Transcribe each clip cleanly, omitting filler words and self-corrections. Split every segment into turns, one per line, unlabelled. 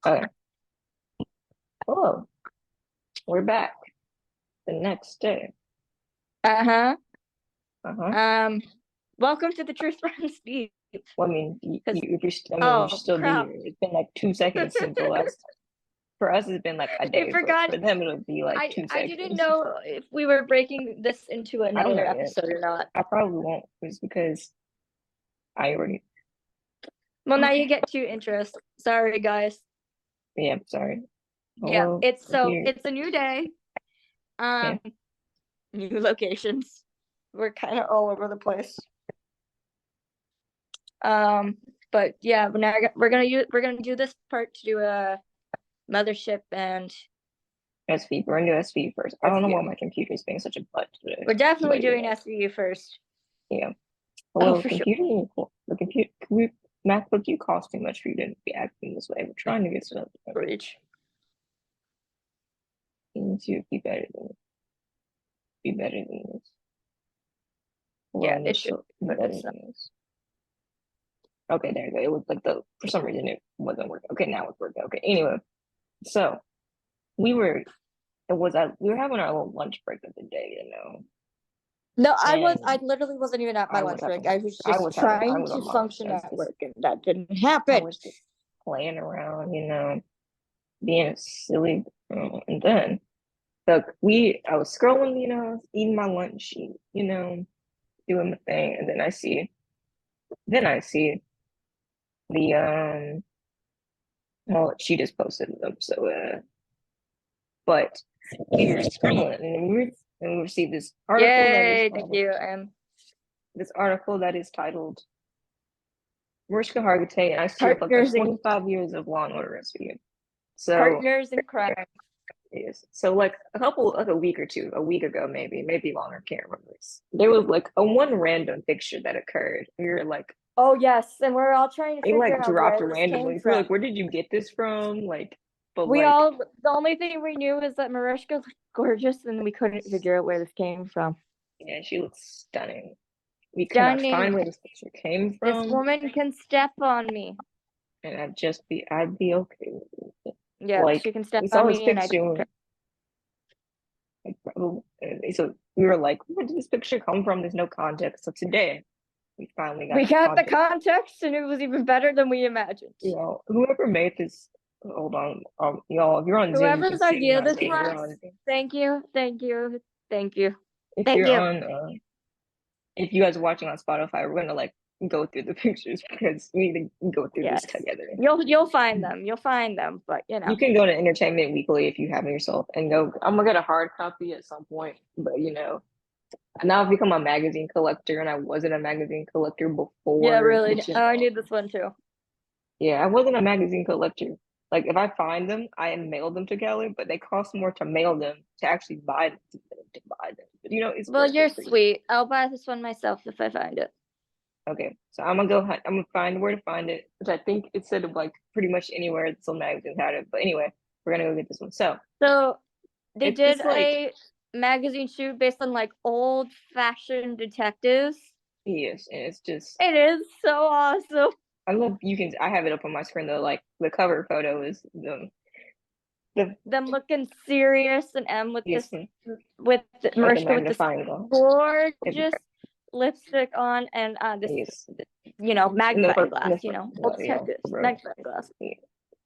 Okay. Hello, we're back the next day.
Uh-huh.
Uh-huh.
Um, welcome to the Truth Runs Deep.
Well, I mean,
Because
if you're, you're
oh
still
crap.
here. It's been like 2 seconds since the last time. For us, it's been like a
I
day, but
forgot.
for them, it'll be like two
I didn't
seconds.
know if we were breaking this into
I don't
another
know yet.
episode or not.
I probably won't, just because I already.
Well, now you
Okay.
get two intros. Sorry, guys.
Yeah, sorry.
Yeah,
Hello, we're here.
it's a new day.
Yeah.
Um, new locations. We're kind of all over the place. Um, but yeah, we're gonna do this part to do a mothership and
SV. We're gonna do SV first. I don't know
SVU.
why my computer's being such a butt today,
We're definitely
but
doing SVU first.
yeah.
Oh,
Hello,
for sure.
computer. The computer. MacBook, you cost too much for you to be acting this way. We're trying to get stuff.
Reach.
You need to be better than this.
Yeah,
Well,
it should
be
be
better
good stuff.
than this. Okay, there you go. It was like for some reason it wasn't working. Okay, now it's working. Okay, anyway, so we were we were having our little lunch break of the day,
No, I
and
literally wasn't even at my lunch break. I was
I
just
was having I
trying
was
to
on lunch.
function at work, and that didn't happen.
I was just playing around, being a silly, and then I was scrolling, eating my lunch, doing the thing, and then I see the well, she just posted them, so but we were scrolling and we received this article that is
Yay, thank
titled
you.
Mariska Hargitay and Ice T reflect on
Partners in
25 years of Law and Order rescue. So
partners in crime.
yes, so like a week or two, a week ago maybe longer, can't remember this. There was like a one random picture that occurred. We were like,
Oh yes, and we're all trying to
it
figure
like
out
dropped
where this came
randomly. So we're
from.
like, where did you get this from? Like, but
We
like,
all the only thing we knew is that Mariska looked gorgeous, and we couldn't figure out where this came from.
yeah, she looks stunning. We could not
Stunning.
find where this picture came
This
from,
woman can step on me.
and I'd be okay with it.
Yeah, she
Like,
can step
we saw
on
this
me, and I don't
picture,
care.
like, so we were like, where did this picture come from? There's no context. So today, we finally got
We
the
got the
context.
context, and it was even better than we imagined.
Whoever made this, hold on, y'all, if you're on Zoom, you can
Whoever's
see me
idea
not
this
saying you're
was,
on Zoom.
thank you, thank you, thank you,
If
thank
you're
you.
on, if you guys are watching on Spotify, we're gonna like go through the pictures because we need to go through this
Yes,
together.
you'll find them. You'll find them, but
You can go to Entertainment Weekly if you have it yourself and go. I'm gonna get a hard copy at some point, but now I've become a magazine collector, and I wasn't a magazine collector
yeah,
before.
really.
But,
Oh, I need this one too.
yeah, I wasn't a magazine collector. Like if I find them, I mail them to Kelly, but they cost more to mail them to actually buy them to buy them. But it's
Well,
worth
you're
it for you.
sweet. I'll buy this one myself if I find it.
Okay, so I'm gonna find where to find it, which I think it said like pretty much anywhere that some magazines had it. But anyway, we're gonna go get this one. So
So they
it's
did
this like
a magazine shoot based on like old-fashioned detectives.
yes, and it's just
It is so awesome.
I love I have it up on my screen though. Like the cover photo is the
Them looking serious and M with
yes,
this with
with the
Mariska with this
magnifying glass.
gorgeous lipstick on and this
Yes, in
magnifying glass, old
yeah,
detectives,
bro.
magnifying glass.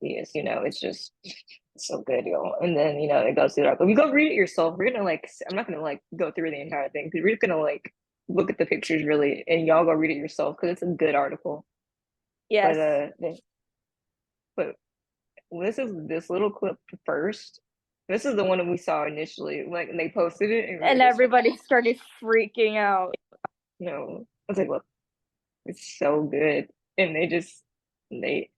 Yes, it's just so good, yo. And then it goes through that. But we go read it yourself. We're gonna like I'm not gonna like go through the entire thing because we're just gonna like look at the pictures really, and y'all go read it yourself because it's a good article. But
Yes.
but this is this little clip first. This is the one that we saw initially, like, and they posted it, and we were
And
just like,
everybody started freaking out.
no. I was like, look, it's so good, and they
They're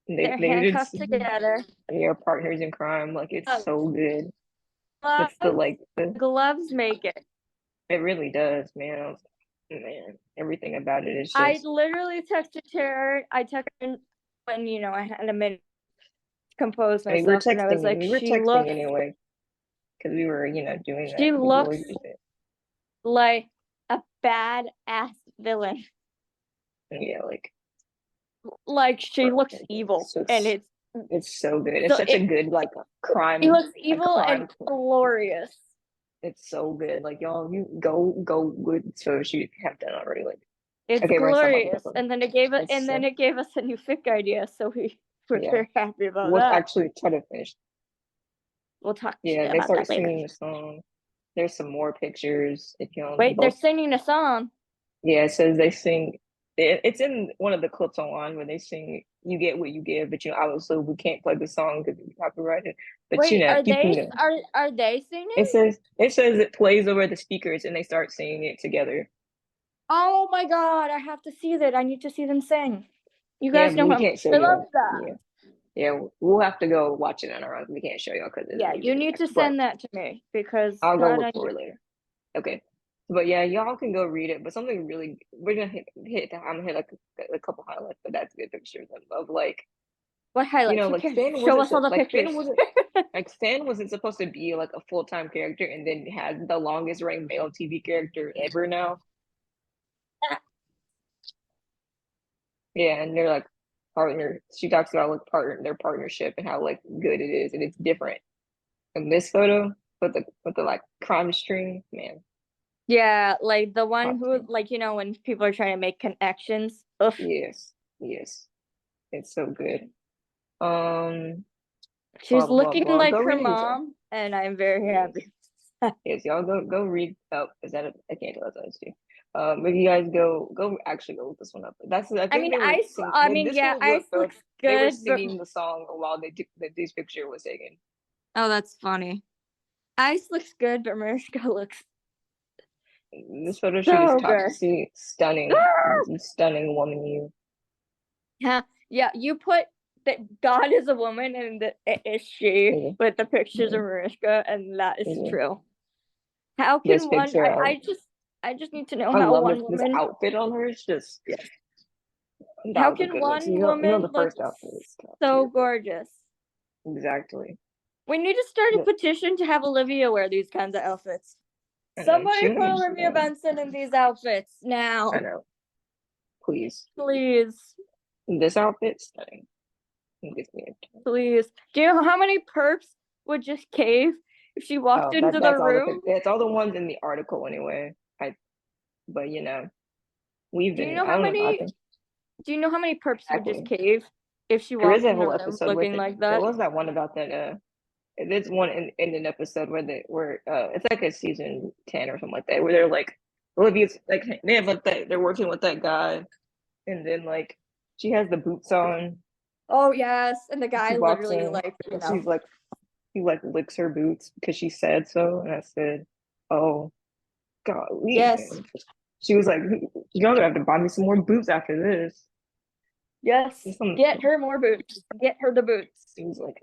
they did.
handcuffed together.
They are partners in crime. Like it's
Gloves,
so good. That's the
gloves make it.
it really does, man. Man, everything about it is
I
just.
literally texted Terryn. I texted when I had a minute to compose
I mean, we were
myself, and I was
texting.
like,
We were
she
texting
looks,
anyway because we were, doing that
she
because we
looks
always do that.
like a badass villain.
And yeah, like
Like she looks evil,
so
and it's
It's so good. It's
So
such a good like
he
crime,
looks
a
evil
crime.
and glorious.
It's so good. Like y'all, you go with photo shoot have done already. Like
It's
okay, we're gonna stop talking
glorious.
about them.
And then it gave us
It's
a new fic idea, so we were
yeah.
very happy about
We'll
that.
actually try to finish.
We'll talk
Yeah, they
about
start
that later.
singing the song. There's some more pictures. If you know
Wait, they're
both.
singing a song.
Yeah, it says they sing. It's in one of the clips online where they sing "You Get What You Give," but obviously we can't play the song because it's copyrighted. But
Wait,
you can go.
are they singing?
It says it plays over the speakers and they start singing it together.
Oh my god, I have to see that. I need to see them sing. You
Yeah,
guys
but
know
we
how
can't
much
show
I love
you.
that.
Yeah, yeah, we'll have to go watch it on our own. We can't show y'all because it's
Yeah, you
music
need to
attached. But
send that to me because
I'll go
that
look
I
for it later. Okay. But yeah, y'all can go read it. But something really, we're gonna I'm gonna hit like a couple highlights, but that's good pictures of like,
what highlights? Who
like
cares? Show us all the pictures.
Stan wasn't supposed to be like a full-time character and then has the longest running male TV character ever now. Yeah, and they're like partner. She talks about like their partnership and how like good it is, and it's different. In this photo with the like crime string, man,
Yeah, like the one
top
who,
tier.
like, when people are trying to make connections. Ugh.
Yes, yes, it's so good. Um, blah
She's
blah blah
looking
blah.
like
Go
her
read it yourself.
mom, and I'm very
Yes,
happy.
yes, y'all go read. Oh, is that I can't tell that's too. If you guys go actually go look this one up. That's I
I
think
mean,
they were sing.
I
Well,
mean,
this
yeah,
was
Ice
what
looks
they were
good, but
singing the song while this picture was taken.
oh, that's funny. Ice looks good, but Mariska looks
This photo shoot is
so
top.
good.
See, stunning, you stunning woman, you.
Yeah, yeah. You put that God is a woman, and that it is she
Yeah,
with the pictures of
yeah,
Mariska, and that is
yeah.
true. How
This
can one?
picture,
I just need to know
I
how
love
one
this
woman.
outfit on her. It's just
Yes.
that
How
was a
can
good one. So
one
the
woman look
first outfit is top
so
tier.
gorgeous?
Exactly.
We need to start a
The,
petition to have Olivia wear these kinds of outfits.
I know she
Somebody
would
put Olivia
understand.
Benson in these outfits
I
now,
know. Please,
please,
this outfit stunning. Gives me a
please. Do you know how many perps would just cave if she walked
Oh,
into the
that's all
room?
that's all the ones in the article anyway. But we've
Do you
been.
know
I
how
don't know. I
many?
think
Do you know how many perps would just
exactly.
cave if she
There is
walked
a
in the
whole
room
episode with
looking
it.
like
There
that?
was that one about that. There's one in an episode where it's like a season 10 or something like that, where they're like Olivia's like they have like that they're working with that guy, and then like she has the boots on.
Oh yes, and the
She
guy
walks
literally
in,
like
and she's like he like licks her boots because she said so, and I said, "Oh, golly,
yes,
man." She was like, "You're gonna have to buy me some more boots after this."
yes.
Some,
Get her more boots. Get her the boots.
he was like,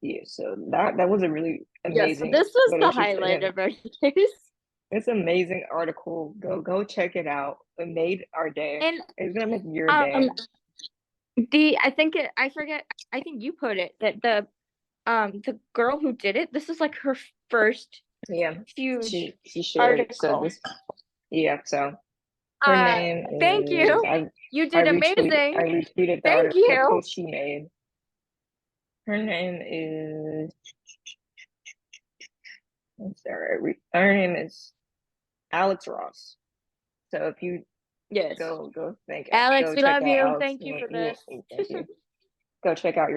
yeah. So that was a really
Yes,
amazing
this was
photo
the
shoot for
highlight
him.
of our case.
It's an amazing article. Go check it out. It made our day.
And
It's gonna make your
um
day.
I forget, I think you put it that the girl who did it, this is like her first
Yeah,
huge
she shared it. So
article.
this yeah. So her name
Thank
is
you. You did
I
amazing.
retweeted
Thank
the
you.
post she made. Her name is I'm sorry. Her name is Alex Ross. So if you
Yes. Alex,
go
we
check
love
out
you.
Alex.
Thank you for this.
Thank you. Go check out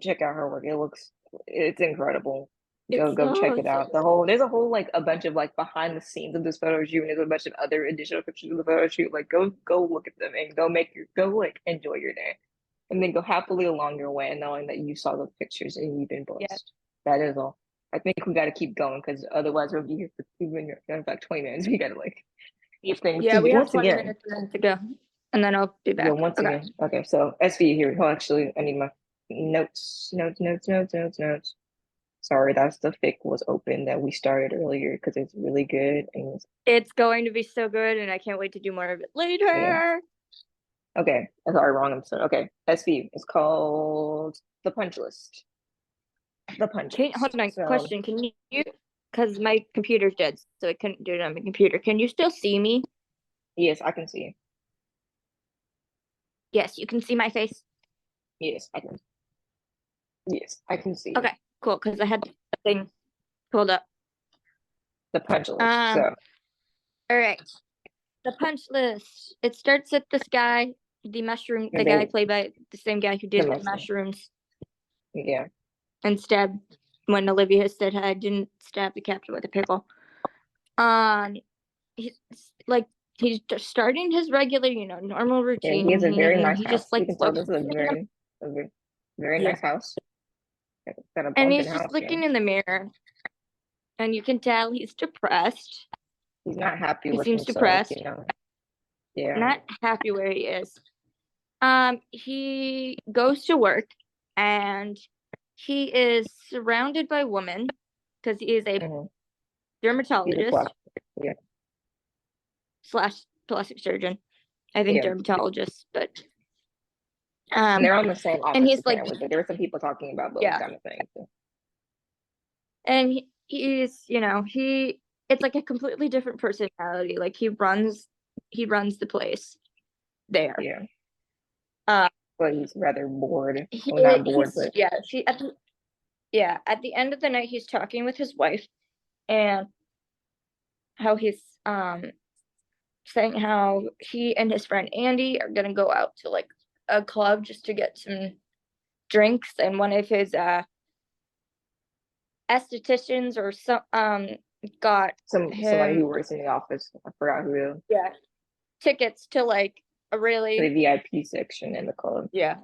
check out her work. It's incredible.
It's
Go check
so
it out. There's a whole like a bunch of like behind the scenes of this photo shoot, and there's a bunch of other additional pictures of the photo shoot. Like go look at them and go like enjoy your day, and then go happily along your way, knowing that you saw those pictures and you've been
yeah.
blessed. That is all. I think we got to keep going because otherwise we'll be here for even like 20 minutes. We got to like these things
Yeah,
to
we
do.
have
Once
20
again,
minutes to go. And then I'll be
yeah,
back.
once
Okay.
again. Okay, so SV here. Oh, actually, I need my notes. Sorry, that's the fic was open that we started earlier because it's really good and
It's going to be so good, and I can't wait to do more of it
yeah.
later.
Okay, sorry, wrong episode. Okay, SV is called the punch list. The punch
Hold
list.
on,
So
question. Can you, because my computer's dead, so I couldn't do it on my computer. Can you still see me?
yes, I can see.
Yes, you can see my face.
Yes, I can. Yes, I can see it.
Okay, cool. Because I had the thing pulled up.
The punch list.
Um,
So,
all right. The punch list. It starts with this guy, the
and
guy
they
played by the same guy who
the
did the
most.
mushrooms
Yeah.
and stabbed when Olivia said I didn't stab the captain with a pickle. Um, he's like he's just starting his regular, normal
Yeah, he has
routine.
a very
He
nice
he
house.
just
You
like
can tell
looks
this is a very, very
yeah,
nice house. Got a
and
bump in
he's
the
just
house, yeah.
looking in the mirror, and you can tell he's depressed.
He's not happy
He
with
seems
himself,
depressed,
Yeah.
not happy where he is. He goes to work, and he is surrounded by women because he is a
Mm-hmm. He's a
dermatologist
plus. Yeah.
slash plastic surgeon. I think
Yeah.
dermatologist, but
And they're on the same
and
office
he's like,
apparently, but there were some people talking about those
yeah,
kind of things.
and he's he it's like a completely different personality. Like he runs the place there.
Yeah.
Uh,
But he's rather bored. Well, not bored,
he's
but
at the end of the night he's talking with his wife and how he's saying how he and his friend Andy are gonna go out to like a club just to get some drinks, and one of his estheticians or some got
somebody
him
who works in the office. I forgot who it is.
yeah tickets to like a
The
really
VIP section in the club.
yeah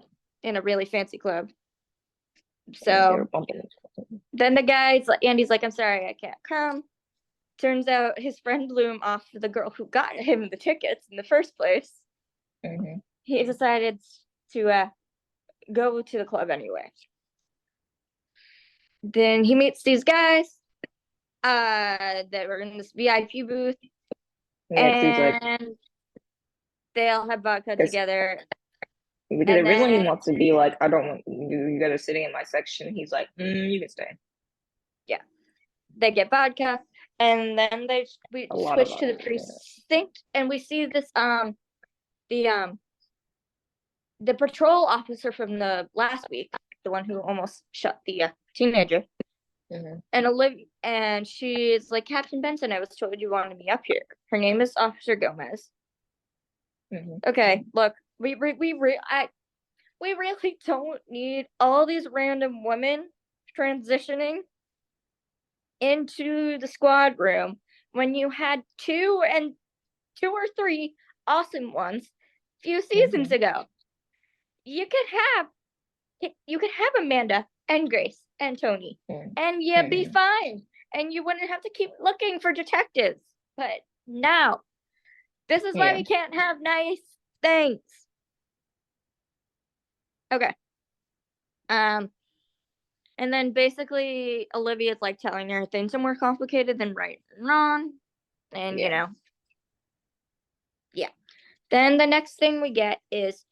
in a really fancy club.
And they were
So
bumping.
then the guy's like, Andy's like, I'm sorry, I can't come. Turns out his friend blew him off to the girl who got him the tickets in the first place.
Mm-hmm.
He decided to go to the club anyway. Then he meets these guys that were in this VIP booth,
Yeah, because he's like,
and they all have vodka
because
together. And
originally he
then
wants to be like, I don't want you guys are sitting in my section. He's like, you can stay.
yeah, they get vodka, and then we
A lot of
switch to the
vodka. Yeah.
precinct, and we see this the patrol officer from the last week, the one who almost shot the teenager,
Mm-hmm.
and Olivia, and she's like, Captain Benson, I was told you wanted me up here. Her name is Officer Gomez.
Mm-hmm.
Okay, look, we really don't need all these random women transitioning into the squad room when you had two or three awesome ones few seasons
Mm-hmm.
ago. You could have Amanda and Grace and Tony, and you'd be
Mm-hmm.
fine, and you wouldn't have to keep looking for detectives. But now, this is why
Yeah.
we can't have nice things. Okay. Um, and then basically Olivia's like telling her things are more complicated than right and wrong, and
Yeah.
yeah. Then the next thing we get is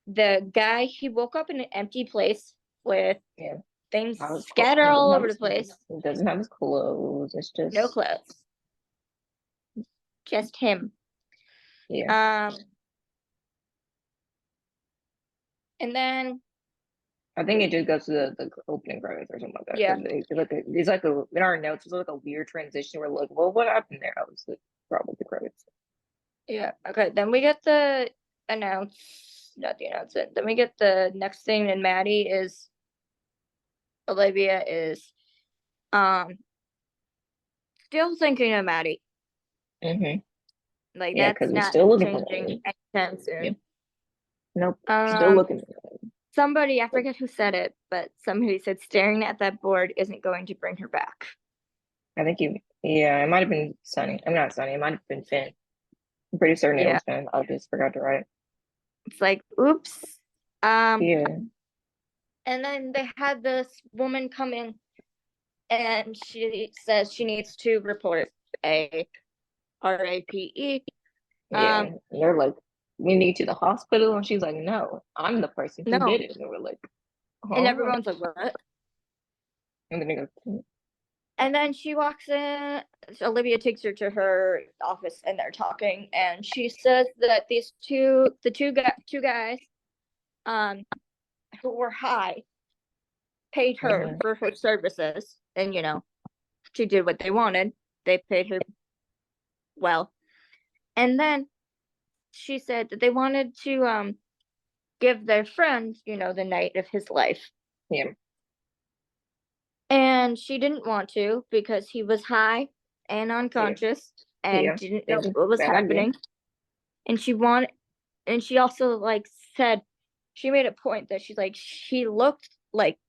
the guy. He woke up in an empty place with
Yeah.
things
I was
scattered
he doesn't
all
have
over the
his,
place.
he doesn't have his clothes. It's
No
just
clothes, just him.
yeah.
Um, and then
I think it just goes to the opening credits or something like that
yeah,
because it's like a in our notes it's like a weird transition. We're like, well, what happened there? I was like, probably the credits.
yeah. Okay, then we get the not the announcement. Then we get the next thing, and Maddie is Olivia is um still thinking of Maddie.
Mm-hmm.
Like
Yeah,
that's
because we're
not
still looking for
changing
him.
anytime
Yep.
soon.
Nope. Still
Um,
looking for him.
somebody, I forget who said it, but somebody said staring at that board isn't going to bring her back.
I think yeah, it might have been Sunny. I'm not Sunny. It might have been Finn. I'm pretty certain it
Yeah,
was Finn. I just forgot to write.
it's like oops. Um,
Yeah.
and then they had this woman come in, and she says she needs to report a RAPE.
Yeah.
Um,
And they're like, we need to the hospital. And she's like, no, I'm the person who
no,
did it. And we're like,
and
huh?
everyone's like, what?
And then they go,
And then she walks in. Olivia takes her to her office, and they're talking. And she says that the two guys, who were high paid her
Mm-hmm.
for her services, and she did what they wanted. They paid her well. And then she said that they wanted to give their friend, the night of his life.
Yeah.
And she didn't want to because he was high and
Yeah.
unconscious and
Yeah.
didn't know
Maybe
what was
bad idea.
happening. And she also like said she made a point that she's like she looked like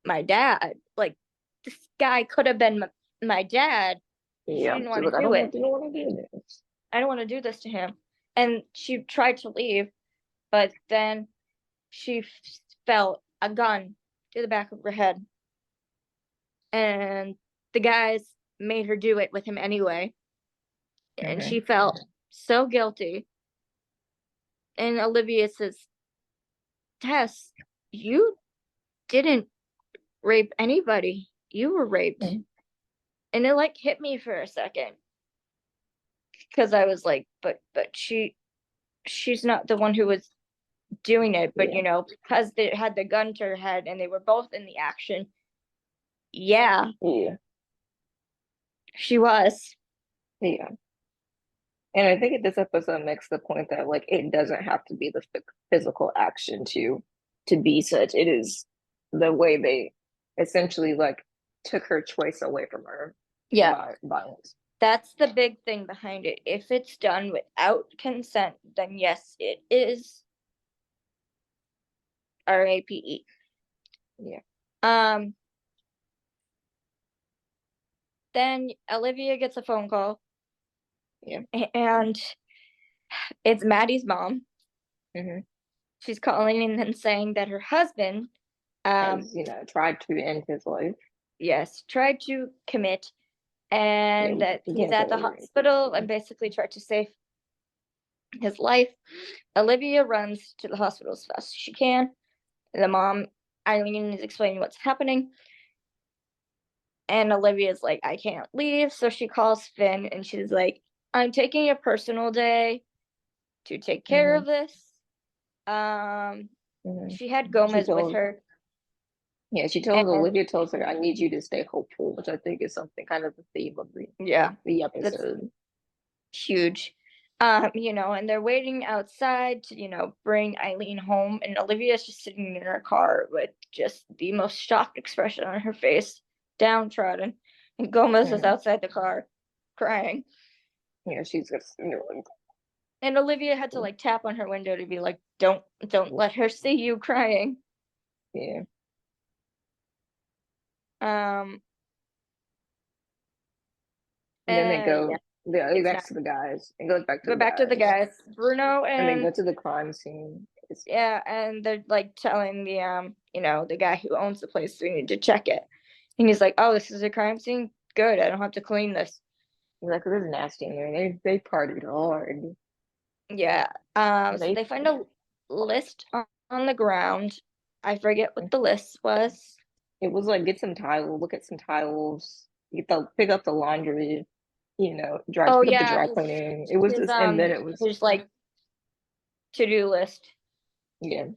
my dad. Like this guy could have been my dad. She
Yeah.
didn't
She's
want to
like, I
do
don't
it.
want to, don't want to do this.
I don't want to do this to him. And she tried to leave, but then she felt a gun to the back of her head. And the guys made her do it with him anyway. And
Mm-hmm.
she felt so guilty. And Olivia says, Tess, you didn't rape anybody. You were raped.
Mm-hmm.
And it like hit me for a second because I was like, but she's not the one who was doing it, but
Yeah.
because they had the gun to her head and they were both in the action, yeah,
Yeah.
she was.
Yeah. And I think this episode makes the point that like it doesn't have to be the physical action to be such. It is the way they essentially like took her choice away from her
Yeah,
by violence.
that's the big thing behind it. If it's done without consent, then yes, it is rape.
Yeah.
Um, then Olivia gets a phone call,
Yeah.
and it's Maddie's mom.
Hmm.
She's calling and saying that her husband, um,
Has, tried to end his life.
yes, tried to commit,
Yeah,
and
we,
that
we
he's
can't say
at the hospital and basically tried to save his life. Olivia runs to the hospital as fast as she can. The mom, Eileen, is explaining what's happening. And Olivia's like, I can't leave. So she calls Finn and she's like, I'm taking a personal day to take care
hmm
of this. Um,
hmm
she had
She
Gomez with
told,
her.
yeah, she tells
And
Olivia tells her, I need you to stay hopeful, which I think is something kind of the theme of
yeah,
the
that's
episode.
huge. And they're waiting outside to, bring Eileen home. And Olivia's just sitting in her car with just the most shocked expression on her face, downtrodden. And Gomez is
Hmm.
outside the car crying.
Yeah, she's just,
And Olivia had to like tap on her window to be like, don't let her see you crying.
yeah.
Um,
And then they
yeah,
go
it's
back
not.
to the guys. It goes back to
Go
the
back to the
guys.
guys, Bruno,
And they
and
go to the crime scene.
yeah, and they're like telling the guy who owns the place we need to check it. And he's like, "Oh, this is a crime scene. Good, I don't have to clean this."
Like, this is nasty in there. They partied hard.
Yeah. So
They
they find a list on the ground. I forget what the list was.
It was like get some tile, look at some tiles, pick up the laundry,
Oh
pick up the
yeah,
dry
his
cleaning. It was
his
this, and then it was
his like to-do list.
yeah,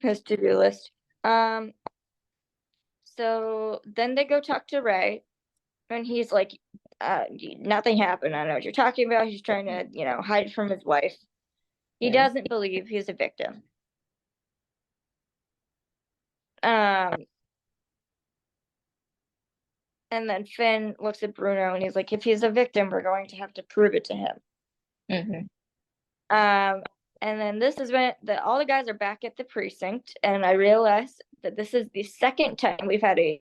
His to-do list. Um, so then they go talk to Ray, and he's like, nothing happened. I don't know what you're talking about. He's trying to, hide from his wife. He
yeah.
doesn't believe he's a victim. Um, and then Finn looks at Bruno and he's like, if he's a victim, we're going to have to prove it to him.
Hmm.
Um, and then this is when all the guys are back at the precinct, and I realized that this is the second time we've had a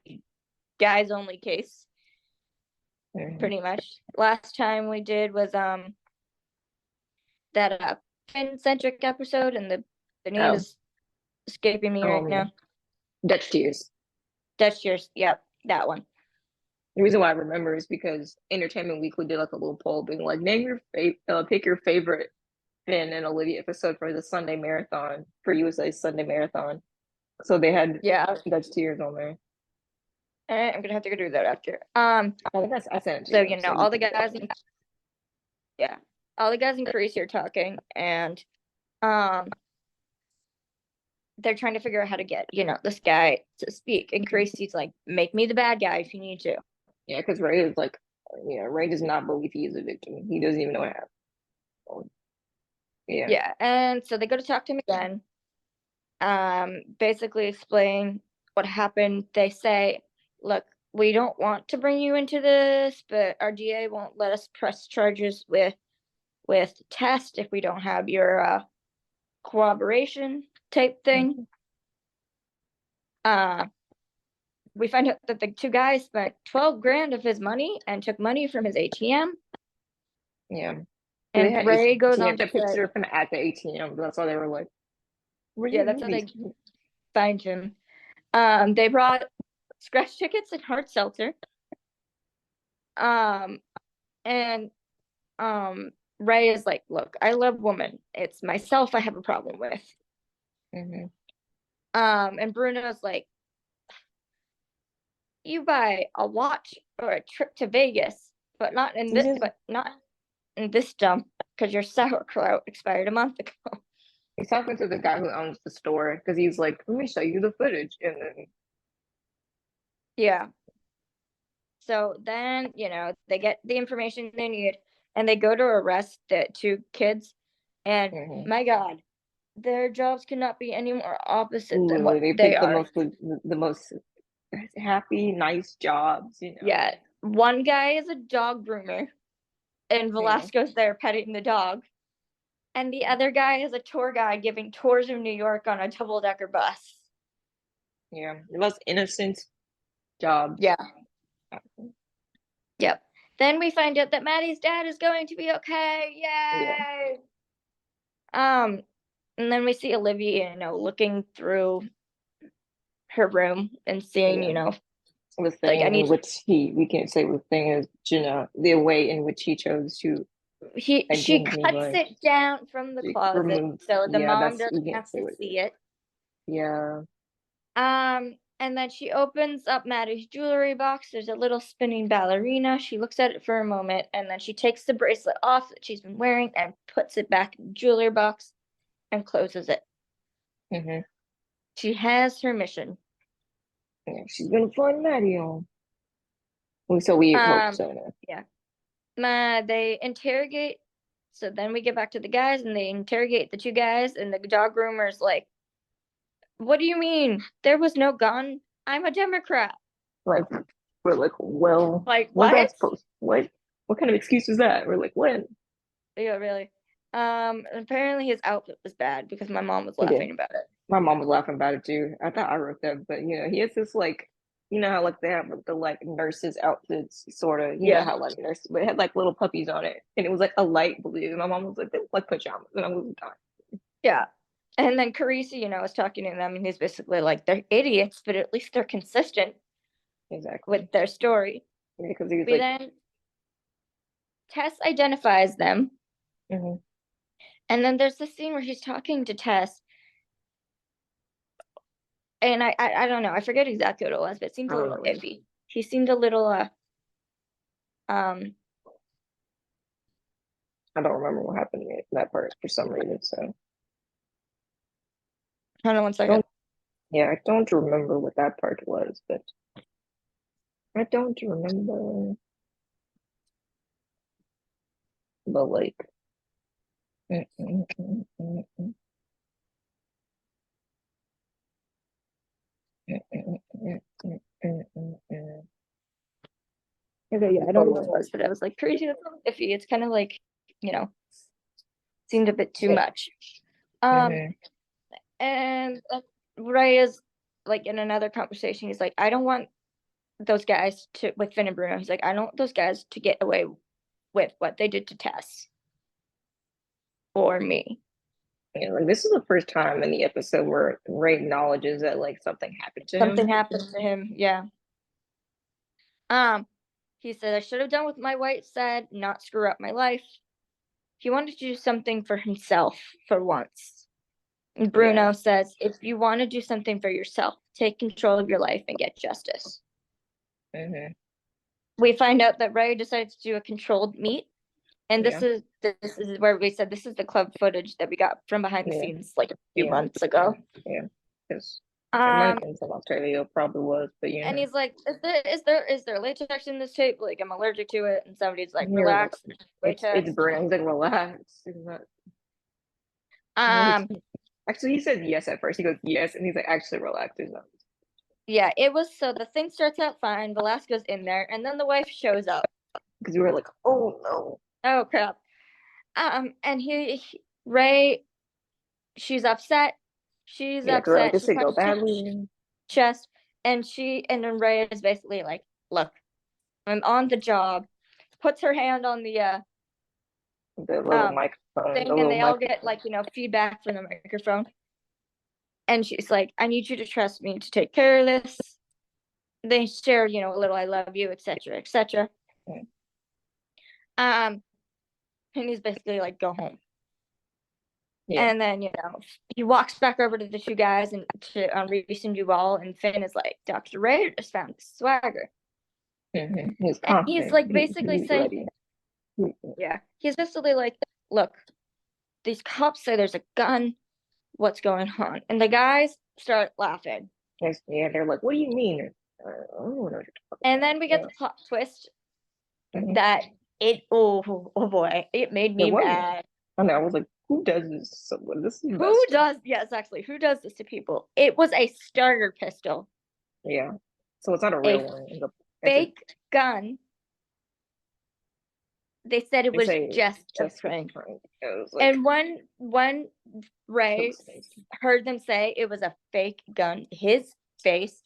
guys only case.
Hmm.
Pretty much. Last time we did was that Finn centric episode, and the name
Oh,
is escaping me right
um,
now.
Dutch tears.
That's yours. Yep, that one.
The reason why I remember is because Entertainment Weekly did like a little poll being like, pick your favorite Finn and Olivia episode for the Sunday marathon for USA Sunday marathon. So they had
Yeah,
Dutch tears on there.
I'm gonna have to go do that after.
I think I sent it to
So
you, so you
all the
can
guys, yeah, all the guys in Crease are talking, and um, they're trying to figure out how to get, this guy to speak. And Gracie's like, make me the bad guy if you need to.
Yeah, because Ray is like, Ray does not believe he is a victim. He doesn't even know what happened. Yeah.
Yeah. And so they go to talk to him again, basically explain what happened. They say, look, we don't want to bring you into this, but our DA won't let us press charges with test if we don't have your cooperation type thing.
Mhm.
Uh, we find out that the two guys spent 12 grand of his money and took money from his ATM.
Yeah. They
And
had
Ray goes
they
on
had
to
that picture
say,
of him at the ATM. That's why they were like, "Where do
yeah,
you
that's
move
how
these?"
they find him. They brought scratch tickets and hard seltzer. Um, and Ray is like, look, I love women. It's myself I have a problem with.
Hmm.
And Bruno's like, you buy a watch or a trip to Vegas,
He's just
but not in this dump because your sauerkraut expired a month ago.
he's talking to the guy who owns the store because he's like, "Let me show you the footage," and then
Yeah. So then, they get the information they need and they go to arrest the two kids. And
mhm.
my God, their jobs cannot be any more opposite than
Literally
what
they
they
picked
are.
the most happy, nice jobs.
Yeah. One guy is a dog groomer and
Yeah,
Velasco's there petting the dog. And the other guy is a tour guide giving tours of New York on a double-decker bus.
yeah. The most innocent jobs.
Yeah. Yep. Then we find out that Maddie's dad is going to be okay.
Yeah,
Yay! Um, and then we see Olivia, looking through her room and seeing,
yeah. The
like
thing in which we can't say the thing is, the way in which he chose to
she
identity
cuts
like
it down from the closet
remove.
so the
Yeah,
mom
that's
doesn't
we can't
have
say
to
what it is.
see it.
Yeah,
And then she opens up Maddie's jewelry box. There's a little spinning ballerina. She looks at it for a moment and then she takes the bracelet off that she's been wearing and puts it back in the jewelry box and closes it.
hmm,
She has her mission.
yeah. She's gonna find Maddie on. Well, so we hope
Um,
so. No.
yeah. They interrogate. So then we get back to the guys and they interrogate the two guys and the dog groomer's like, what do you mean? There was no gun. I'm a Democrat.
Like we're like, well,
Like,
what's
what?
that supposed? What kind of excuse is that? We're like, when?
Yeah, really. Apparently his outfit was bad because my mom was
He did.
laughing about it.
My mom was laughing about it too. I thought I wrote that, but he has this like, how like they have like, the like nurses outfits, sort of. You know
Yeah.
how like nurses, but it had like little puppies on it, and it was like a light blue. And my mom was like, they look like pajamas, and I was dying.
Yeah. And then Carissa, was talking to them and he's basically like, they're idiots, but at least they're consistent
Exactly.
with their story.
Yeah, because he was
We
like,
then Tess identifies them.
mm-hmm.
And then there's this scene where she's talking to Tess. And I don't know, I forget exactly what it was, but it seemed
I
a
don't
little
know.
iffy. He seemed a little um
I don't remember what happened in that part for some reason. So
hold on one
I
second.
don't. Yeah, I don't remember what that part was, but I don't remember. But like, mm, mm, mm, mm, mm, mm, mm, mm, mm, mm, mm, mm.
Okay, yeah, I don't know what it
Oh,
was, but I was like, crazy, that's a little iffy. It's kind of like, you know, seemed a bit too
yeah.
much. Um,
Mm-hmm.
and Ray is like in another conversation, he's like, I don't want those guys to with Finn and Bruno. He's like, I don't want those guys to get away with what they did to Tess or me.
Yeah, like this is the first time in the episode where Ray acknowledges that like something happened to
Something
him.
happened to him. Yeah. Um, he said, I should have done what my wife said, not screw up my life. He wanted to do something for himself for once. And
Yeah.
Bruno says, if you want to do something for yourself, take control of your life and get justice.
Mm-hmm.
We find out that Ray decides to do a controlled meet. And
Yeah.
this is where we said this is the club footage that we got from behind the
Yeah.
scenes like a few
Yeah.
months ago.
Yeah. because it might have
Um,
been from Australia, it probably was, but
and he's like, is there latex in this tape? Like, I'm allergic to it. And somebody's like,
you're like,
relax, there's
it's
latex.
burning. He's like, relax. It's not,
Um,
actually, he said yes at first. He goes yes, and he's like, actually, relax. There's not
yeah, it was so the thing starts out fine. Velasco's in there, and then the wife shows up.
because we were like, oh no,
Oh crap. And Ray, she's upset. She's
yeah, 'cause we're like,
upset.
this
She
could go
punches his
badly.
chest, and then Ray is basically like, "Look, I'm on the job." Puts her hand on the
The little
um
microphone, the
thing, and
little
they all get
microphone.
like feedback from the microphone. And she's like, "I need you to trust me to take care of this." They share, a little "I love you," etc., etc. Um, and he's basically like, "Go home."
Yeah,
And then, he walks back over to the two guys and to Reese and Duval, and Finn is like, "Dr. Ray just found the swagger."
He's
And he's
confident.
like basically
He's
saying,
ready.
yeah, he's basically like, "Look, these cops say there's a gun. What's going on?" And the guys start laughing.
Yes, yeah, they're like, what do you mean? I don't know what you're talking
And
about.
then we get
Yeah.
the plot twist
Mhm.
that oh boy, it made
It
me
wasn't.
mad.
I know. I was like, who does this? So this is
Who
Buster.
does, yes, actually, who does this to people? It was a starter pistol,
Yeah. So it's not a
a
real one. It's a.
fake gun. They said it
They
was
say
just a
just a
prank.
prank. It was like
And when
it
Ray
was fake.
heard them say it was a fake gun, his face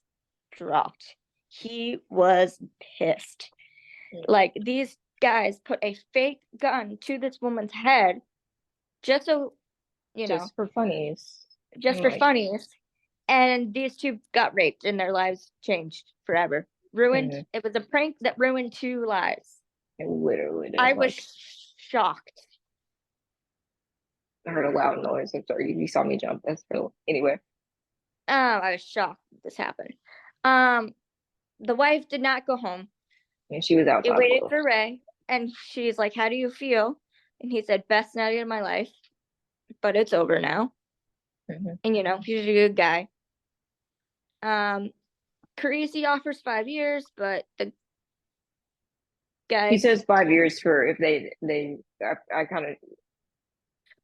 dropped. He was pissed.
Yeah.
Like, these guys put a fake gun to this woman's head just so,
Just for funnies.
just
I'm
for
like,
funnies. And these two got raped and their lives changed forever. Ruined.
mhm.
It was a prank that ruined two lives.
It literally did.
I was
Like
shocked.
I heard a loud noise. I'm sorry. You saw me jump. That's real. Anyway.
I was shocked that this happened. Um, the wife did not go home.
And she was
It
outside a
waited
little.
for Ray, and she's like, "How do you feel?" And he said, "Best night of my life, but it's over now."
Mhm.
And he's a good guy. Um, Carisi offers 5 years, but the
He
guys,
says 5 years for if they I kind of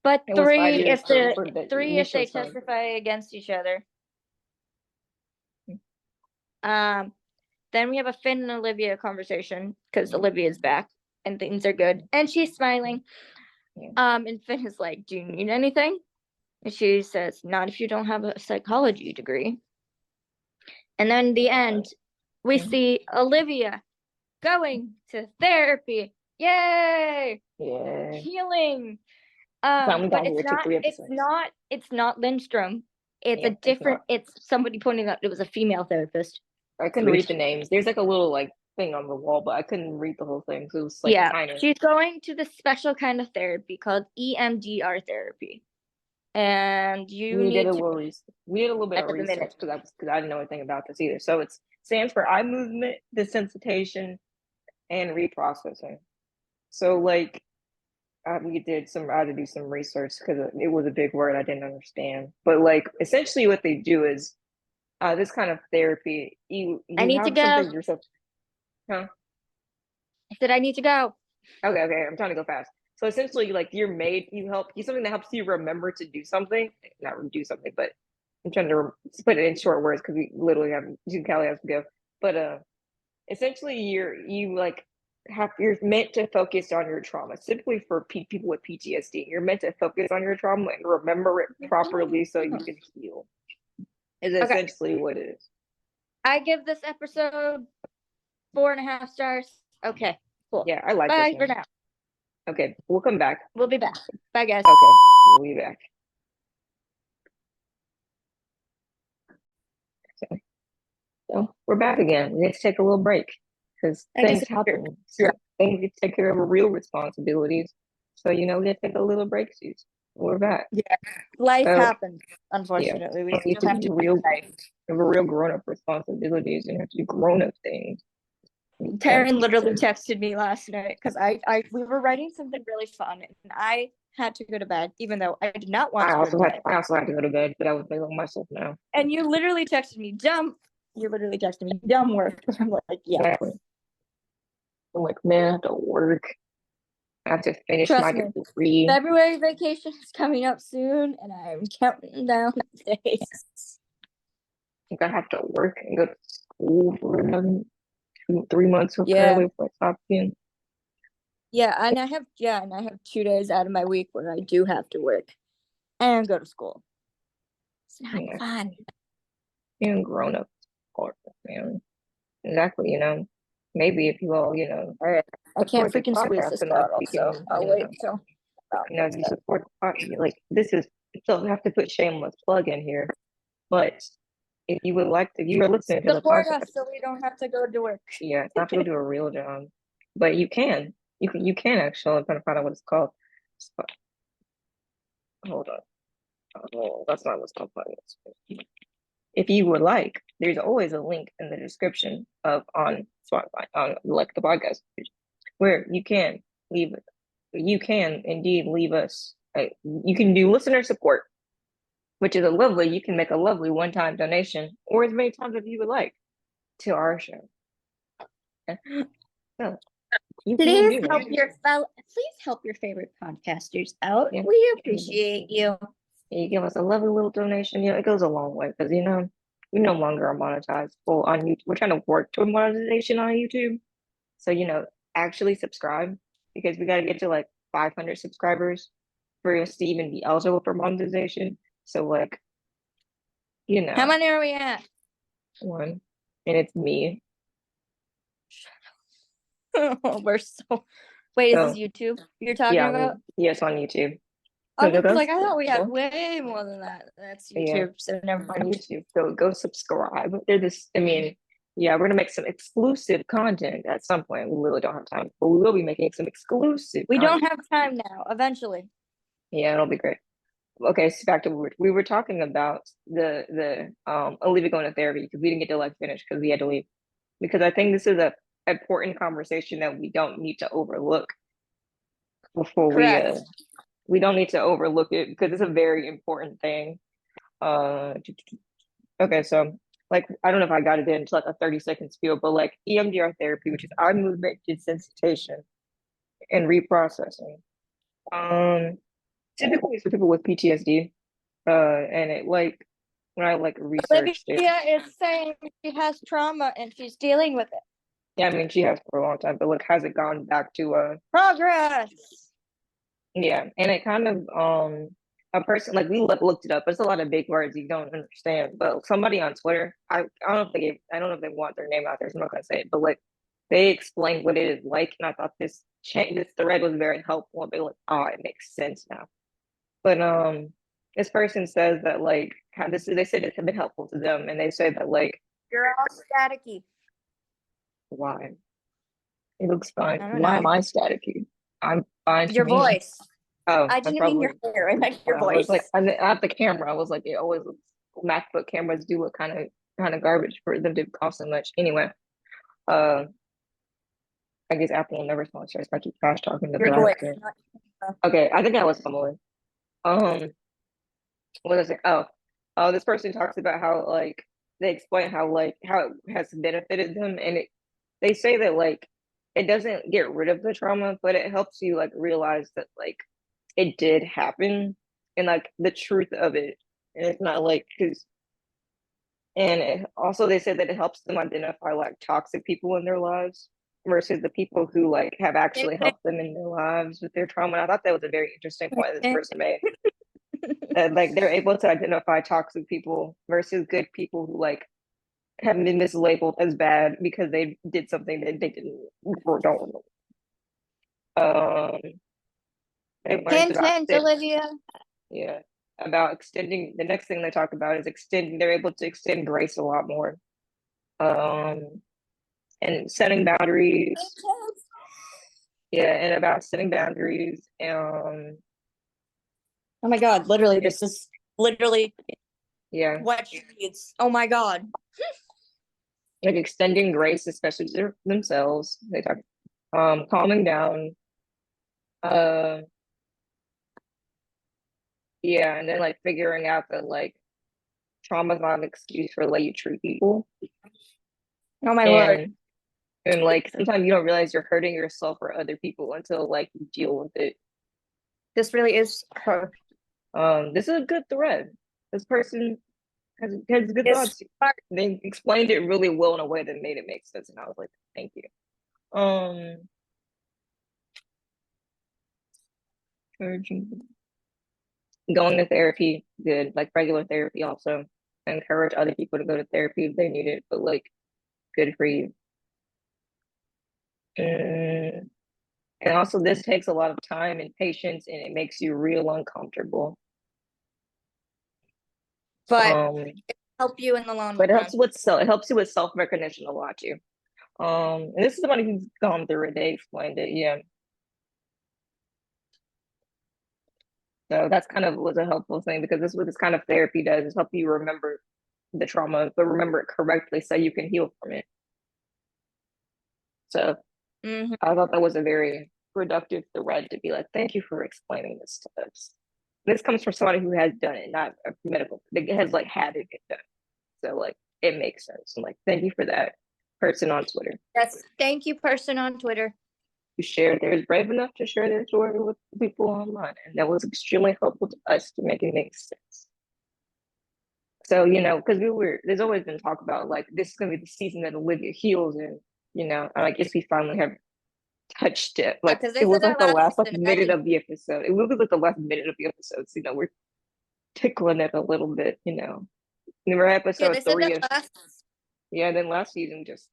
but
it was five
three
years
if the
for the
three if
initial
they
sub.
testify against each other. Um, then we have a Finn and Olivia conversation because Olivia's back and things are good, and she's smiling.
Yeah.
And Finn is like, "Do you need anything?" And she says, "Not if you don't have a psychology degree." And then in the end, we
Mhm.
see Olivia going to therapy. Yay!
Yeah.
Healing.
Finally
But
got here. It took 3 episodes.
it's not Lindstrom. It's a
Yeah, it's
different
not.
it's somebody pointing out it was a female therapist.
I couldn't read the names. There's like a little like thing on the wall, but I couldn't read the whole thing. So it was like
Yeah,
kind of.
she's going to the special kind of therapy called EMDR therapy. And you
We did
need
a
to
little. We did a little bit of
end of the
research
minute.
because I didn't know anything about this either. So it stands for eye movement desensitization and reprocessing. So like we did some. I had to do some research because it was a big word I didn't understand. But like essentially, what they do is this kind of therapy.
I
You
need to
have
go.
something yourself. Huh?
I said I need to go.
Okay, okay. I'm trying to go fast. So essentially, like you something that helps you remember to do something, not do something, but I'm trying to put it in short words because we literally have Callie has to go. But essentially, you like you're meant to focus on your trauma. Typically for people with PTSD, you're meant to focus on your trauma and remember it properly so you can heal. Is
Okay.
essentially what it is.
I give this episode 4.5 stars. Okay, cool.
Yeah, I like this
Bye for
one.
now.
Okay, we'll come back.
We'll be back. Bye, guys.
Okay, we'll be back. So we're back again. We need to take a little break because
I
things
disappeared.
happen. So things get to take care of real responsibilities. So we have to take a little break, Suze. We're back.
Yeah, life
So
happens.
yeah,
Unfortunately, we
we need
still
to
have to
do
do life.
real grown up responsibilities and have to do grown up things.
Terryn literally texted me last night because we were writing something really fun, and I had to go to bed, even though I did not want to go to bed.
I also had to go to bed, but I was failing myself now.
And you literally texted me dumb. You literally texted me dumb work. I'm like, yeah.
Exactly. I'm like, man, I have to work. I have to finish
Trust
my
me.
degree.
February vacation is coming up soon, and I'm counting down the days.
Like I have to work and go to school for another 3 months
Yeah.
apparently for top 10.
Yeah, and I have 2 days out of my week where I do have to work and go to school. It's not
Yeah,
fun.
being grown up, man. Exactly, maybe if you all,
All right. I can't
support the
freaking squeeze
podcast
this
and like
bottle,
we
so
can,
I'll wait till about
if you support the podcast, like this is still have to put shameless plug in here. But if you would like to, if you are listening to the
support
podcast,
us so we don't have to go to work.
yeah, it's not to go do a real job, but you can. You can actually. I'm trying to find out what it's called. Hold on. Oh, that's not what's called podcast. If you would like, there's always a link in the description of on Spotify on like the podcast page, where you can indeed leave us. You can do listener support, which is you can make a lovely one-time donation or as many times as you would like to our show. So you can do that.
Please help your favorite podcasters out.
Yeah.
We appreciate you.
You give us a lovely little donation. It goes a long way because we no longer are monetized full on YouTube. We're trying to work toward monetization on YouTube. So actually subscribe because we got to get to like 500 subscribers for us to even be eligible for monetization. So
How many are we at?
one, and it's me.
We're so. Wait, is this YouTube you're talking about?
Yes, on YouTube.
I was like, I thought we had way more than that. That's YouTube,
Yeah.
so never mind.
On YouTube. So go subscribe. We're gonna make some exclusive content at some point. We really don't have time, but we will be making some exclusive.
We don't have time now. Eventually.
Yeah, it'll be great. Okay, so back to what we were talking about the Olivia going to therapy because we didn't get to like finish because we had to leave. Because I think this is a important conversation that we don't need to overlook before
Correct.
we don't need to overlook it because it's a very important thing. Okay, so like I don't know if I got it into like a 30-second spiel, but like EMDR therapy, which is eye movement desensitization and reprocessing. Typically for people with PTSD. And it like when I like researched it.
Olivia is saying she has trauma and she's dealing with it.
Yeah, I mean she has for a long time, but like has it gone back to
progress?
Yeah, and it kind of a person like we looked it up, but it's a lot of big words you don't understand. But somebody on Twitter, I don't know if they want their name out there, so I'm not gonna say it, but like they explained what it is like, and I thought this thread was very helpful. They like, oh, it makes sense now. But this person says that like they said it's been helpful to them, and they say that like
you're all staticky.
Why? It looks fine.
I don't
Why
know.
am I staticky? I'm fine.
Your voice.
Oh,
I didn't mean your hair. I meant your voice.
I was like, I have the camera. I was like, it always looks. MacBook cameras do look kind of garbage for them to cost so much. Anyway, I guess Apple will never sponsor us if I keep trash talking the voice. Okay, I think I was similar. What was it? Oh, this person talks about how like they explain how it has benefited them, and they say that like it doesn't get rid of the trauma, but it helps you like realize that like it did happen and like the truth of it, and it's not like also they said that it helps them identify like toxic people in their lives versus the people who like have actually helped them in their lives with their trauma. And I thought that was a very interesting point this person made. That like they're able to identify toxic people versus good people who like have been mislabeled as bad because they did something that they didn't or don't know.
Hint, Olivia.
Yeah, about extending. The next thing they talk about is extending. They're able to extend grace a lot more, and setting boundaries. Yeah, and about setting boundaries.
Oh my God! Literally, this is literally
what
she needs. Oh my God!
Like extending grace, especially to themselves. They talk, calming down. yeah, and then like figuring out that like trauma's not an excuse for the way you treat people.
Oh my word.
And like sometimes you don't realize you're hurting yourself or other people until like you deal with it.
This really is her.
This is a good thread. This person has good
It's
thoughts. They explained it really well in a way that made it make sense, and I was like, thank you. Going to therapy, good, like regular therapy also. I encourage other people to go to therapy if they need it, but like good for you. Mm, and also this takes a lot of time and patience and it makes you real uncomfortable.
but
Um,
help you in the long
but
run.
it helps you with self-recognition a lot too. And this is somebody who's gone through it, they explained it, yeah. So that's kind of was a helpful thing because this is what this kind of therapy does is help you remember the trauma, but remember it correctly so you can heal from it. So
Mm-hmm.
I thought that was a very productive thread to be like, thank you for explaining this to us. This comes from somebody who has done it, not a medical that has like had it get done. So like it makes sense. I'm like, thank you for that person on Twitter
Yes, thank you, person on Twitter.
who shared theirs brave enough to share their story with people online. And that was extremely helpful to us to make it make sense. So, because there's always been talk about like this is gonna be the season that Olivia heals and I guess we finally have touched it.
Yeah,
Like
because
it
they said
was like
that
the
last
last like
season and that
minute
didn't.
of the episode. It was like the last minute of the episode. So, we're tickling it a little bit, And we're
Yeah,
episode
they said
three
that
of
last.
yeah, then last season just,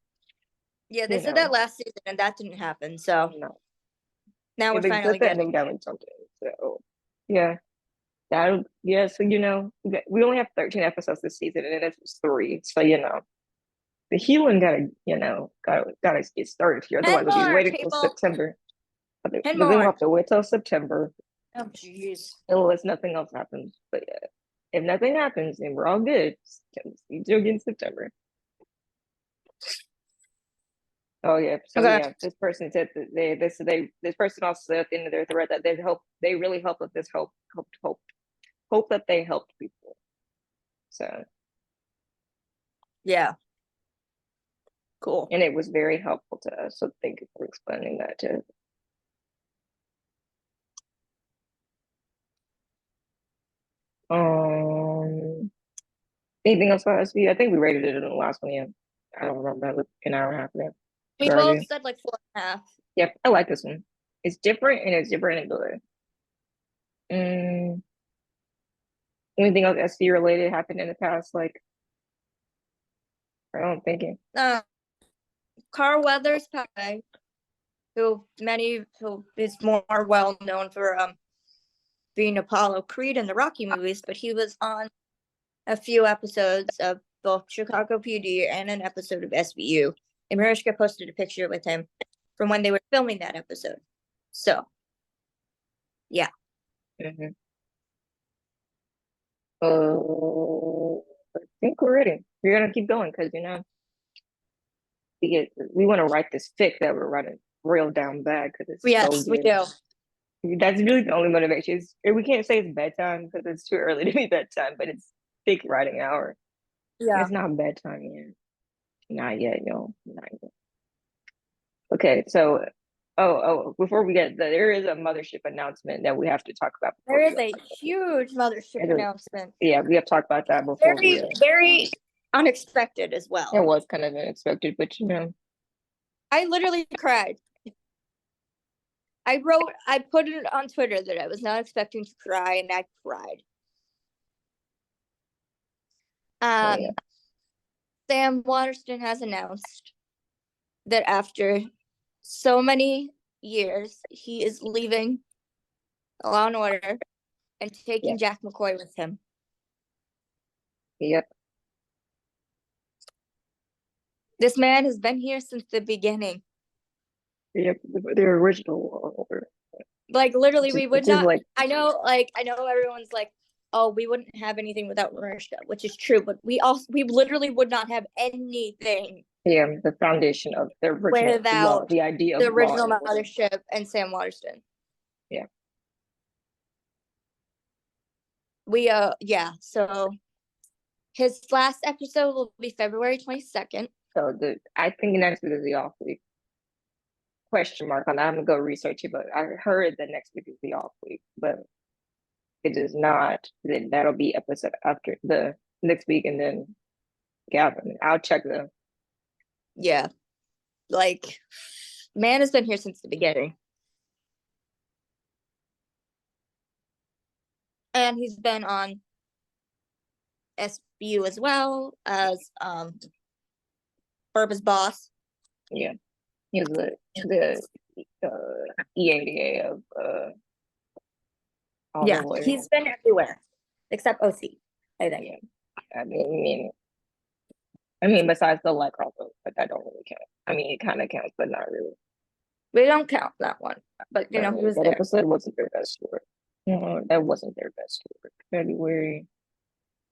Yeah, they
you
said that
know,
last season and that didn't happen. So
no.
now
Yeah,
we're
they
finally
put that
getting.
ending down in something. So yeah. Yeah, so we only have 13 episodes this season and it's three. So the healing gotta get started here.
10
Otherwise, we'll be
more
waiting till
people.
September. But
10
then we'll
more.
have to wait till September
Oh, jeez.
unless nothing else happens. But yeah, if nothing happens, then we're all good. You do again in September. Oh yeah. So
Okay.
yeah, this person said that this person also said at the end of their thread that they really help with this hope that they helped people. So
Yeah. Cool.
and it was very helpful to us. So thank you for explaining that too. Anything else about SVU? I think we rated it in the last one. Yeah, I don't remember. That was an hour and a half ago.
We both
Sorry.
said like 4.5.
Yep, I like this one. It's different and it's different in good. Mm, anything else SVU related happened in the past? Like I don't think it.
Carl Weathers Pie, who is more well known for being Apollo Creed in the Rocky movies, but he was on a few episodes of both Chicago PD and an episode of SVU. And Mariska posted a picture with him from when they were filming that episode. So, yeah.
Mm-hmm. I think we're ready. We're gonna keep going because we want to write this fic that we're writing real down bad because it's so
Yes, we
good.
do.
That's really the only motivation. We can't say it's bedtime because it's too early to be bedtime, but it's thick writing hour.
Yeah.
It's not bedtime yet. Not yet, yo. Not yet. Okay, so before we get there is a mothership announcement that we have to talk about
There
before we
is a huge mothership announcement.
yeah, we have to talk about that before
Very, very unexpected as well.
it was kind of unexpected, but
I literally cried. I put it on Twitter that I was not expecting to cry, and I cried.
yeah.
Sam Waterston has announced that after so many years, he is leaving Law and Order and taking Jack McCoy with him.
Yep.
This man has been here since the beginning.
Yep, the original.
Like literally, we would not.
Like,
I know everyone's like, "Oh, we wouldn't have anything without Mariska," which is true. But we literally would not have anything.
Yeah, the foundation of the original law,
Without
the idea of
the original
law and order.
mothership and Sam Waterston.
Yeah.
Yeah, so his last episode will be February 22nd.
So I think next week is the off week. Question mark on that. I'm gonna go research it, but I heard that next week is the off week, but it is not. Then that'll be episode after the next week, and then Gavin. I'll check them.
Yeah, like man has been here since the beginning. And he's been on SBU as well as Burba's boss.
Yeah, he was the EADA of all the
Yeah,
lawyers.
he's been everywhere except OC, I think.
Yeah. I mean, besides the light crossover, but that don't really count. I mean, it kind of counts, but not really.
We don't count that one, but he was
that
there.
episode wasn't their best work. No, that wasn't their best work. February,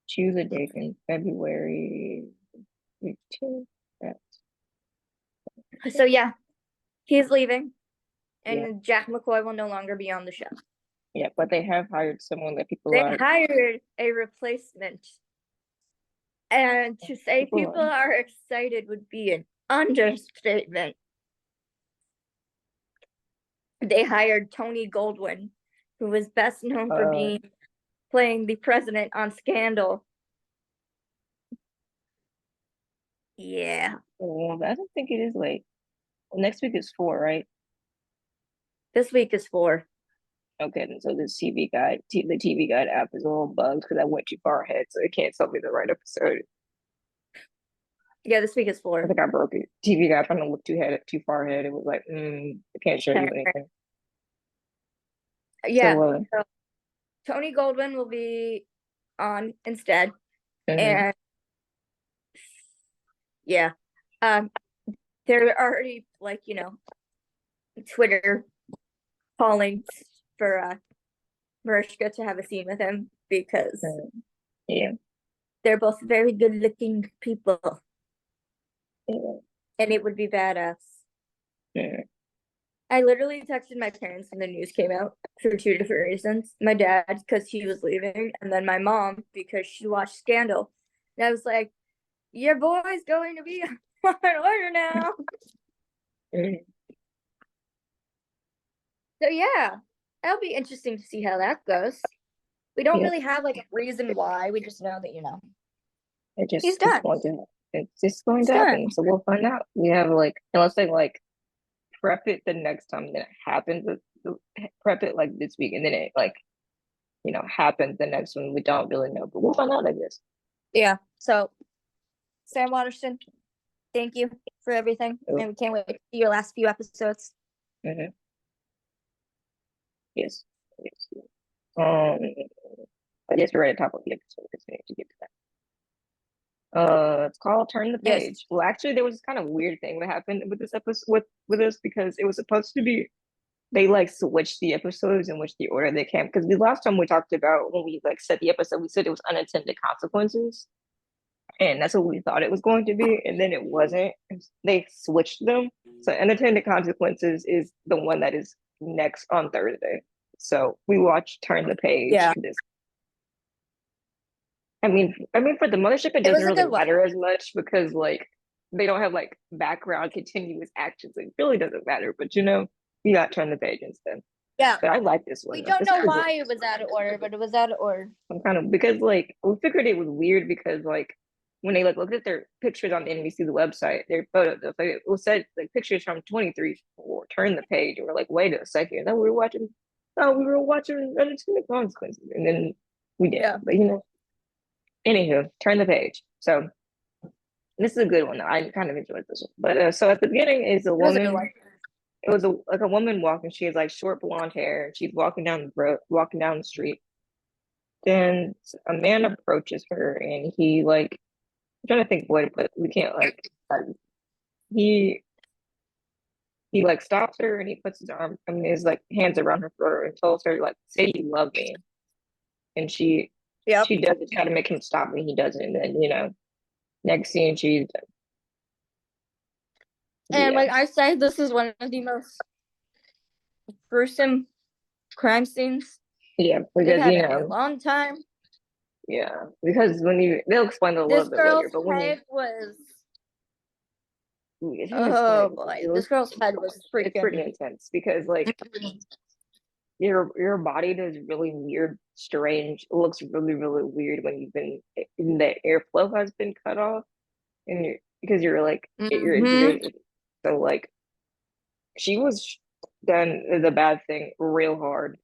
choose a date in February 15th.
So yeah, he's leaving, and Jack McCoy will no longer be on the show.
Yeah, but they have hired someone that people
They
like.
hired a replacement. And to say people are excited would be an understatement. They hired Tony Goldwyn, who was best known for playing the president on Scandal. Yeah.
Well, I don't think it is late. Well, next week is 4, right?
This week is 4.
Okay, and so this TV guide, the TV guide app is a little bugged because I went too far ahead, so it can't tell me the right episode.
Yeah, this week is 4.
I think I broke it. TV guide trying to look too far ahead. It was like, it can't show you anything.
Yeah. So Tony Goldwyn will be on instead, and yeah, they're already Twitter calling for Mariska to have a scene with him because they're both very good-looking people, and it would be badass. I literally texted my parents when the news came out for 2 different reasons. My dad, because he was leaving, and then my mom, because she watched Scandal. And I was like, your boy's going to be on order now. So yeah, that'll be interesting to see how that goes. We don't really have a reason why. We just know that, he's done.
It's just going to happen. So we'll find out. We have unless they prep it the next time that it happens, prep it this week, and then it happens the next one. We don't really know, but we'll find out, I guess.
Yeah. So Sam Waterston, thank you for everything, and we can't wait to see your last few episodes.
Yes. I guess we're at the top of the episode because we need to get to that. It's called Turn the Page. Yes. Well, actually, there was this kind of weird thing that happened with this episode with us because it was supposed to be they switched the episodes in which the order they came. Because the last time we talked about when we set the episode, we said it was unintended consequences, and that's what we thought it was going to be, and then it wasn't. They switched them. So unintended consequences is the one that is next on Thursday. So we watched Turn the Page.
Yeah.
I mean, for the mothership, it doesn't really matter as much because they don't have background continuous actions. It really doesn't matter. But you got Turn the Page instead.
Yeah,
but I like this one.
We don't know why it was out of order, but it was out of order.
I'm kind of because we figured it was weird because when they looked at their pictures on the NBC the website, their photos, it said pictures from 23 or Turn the Page, and we're like, wait a second, we were watching Unintended Consequences, and then we did. Yeah. But anywho, Turn the Page. So this is a good one. I kind of enjoyed this one. But so at the beginning is a woman. It was a woman walking. She has short blonde hair. And she's walking down the street. Then a man approaches her, and he I'm trying to think what, but we can't he stops her and he puts his hands around her throat and tells her say you love me, and she does it, try to make him stop, and he doesn't, and then next scene she's
and I said, this is one of the most gruesome crime scenes
because
in a long time.
Yeah, because they'll explain it a
This
little bit later,
girl's
but when you
head was,
if you explain
oh
it,
boy,
it was
this girl's head was
it's pretty
freaking.
intense because like your body does really weird, strange. It looks really really weird when you've been the airflow has been cut off, and you're because you're like you're
Mm-hmm.
intubated. So like she was done the bad thing real hard.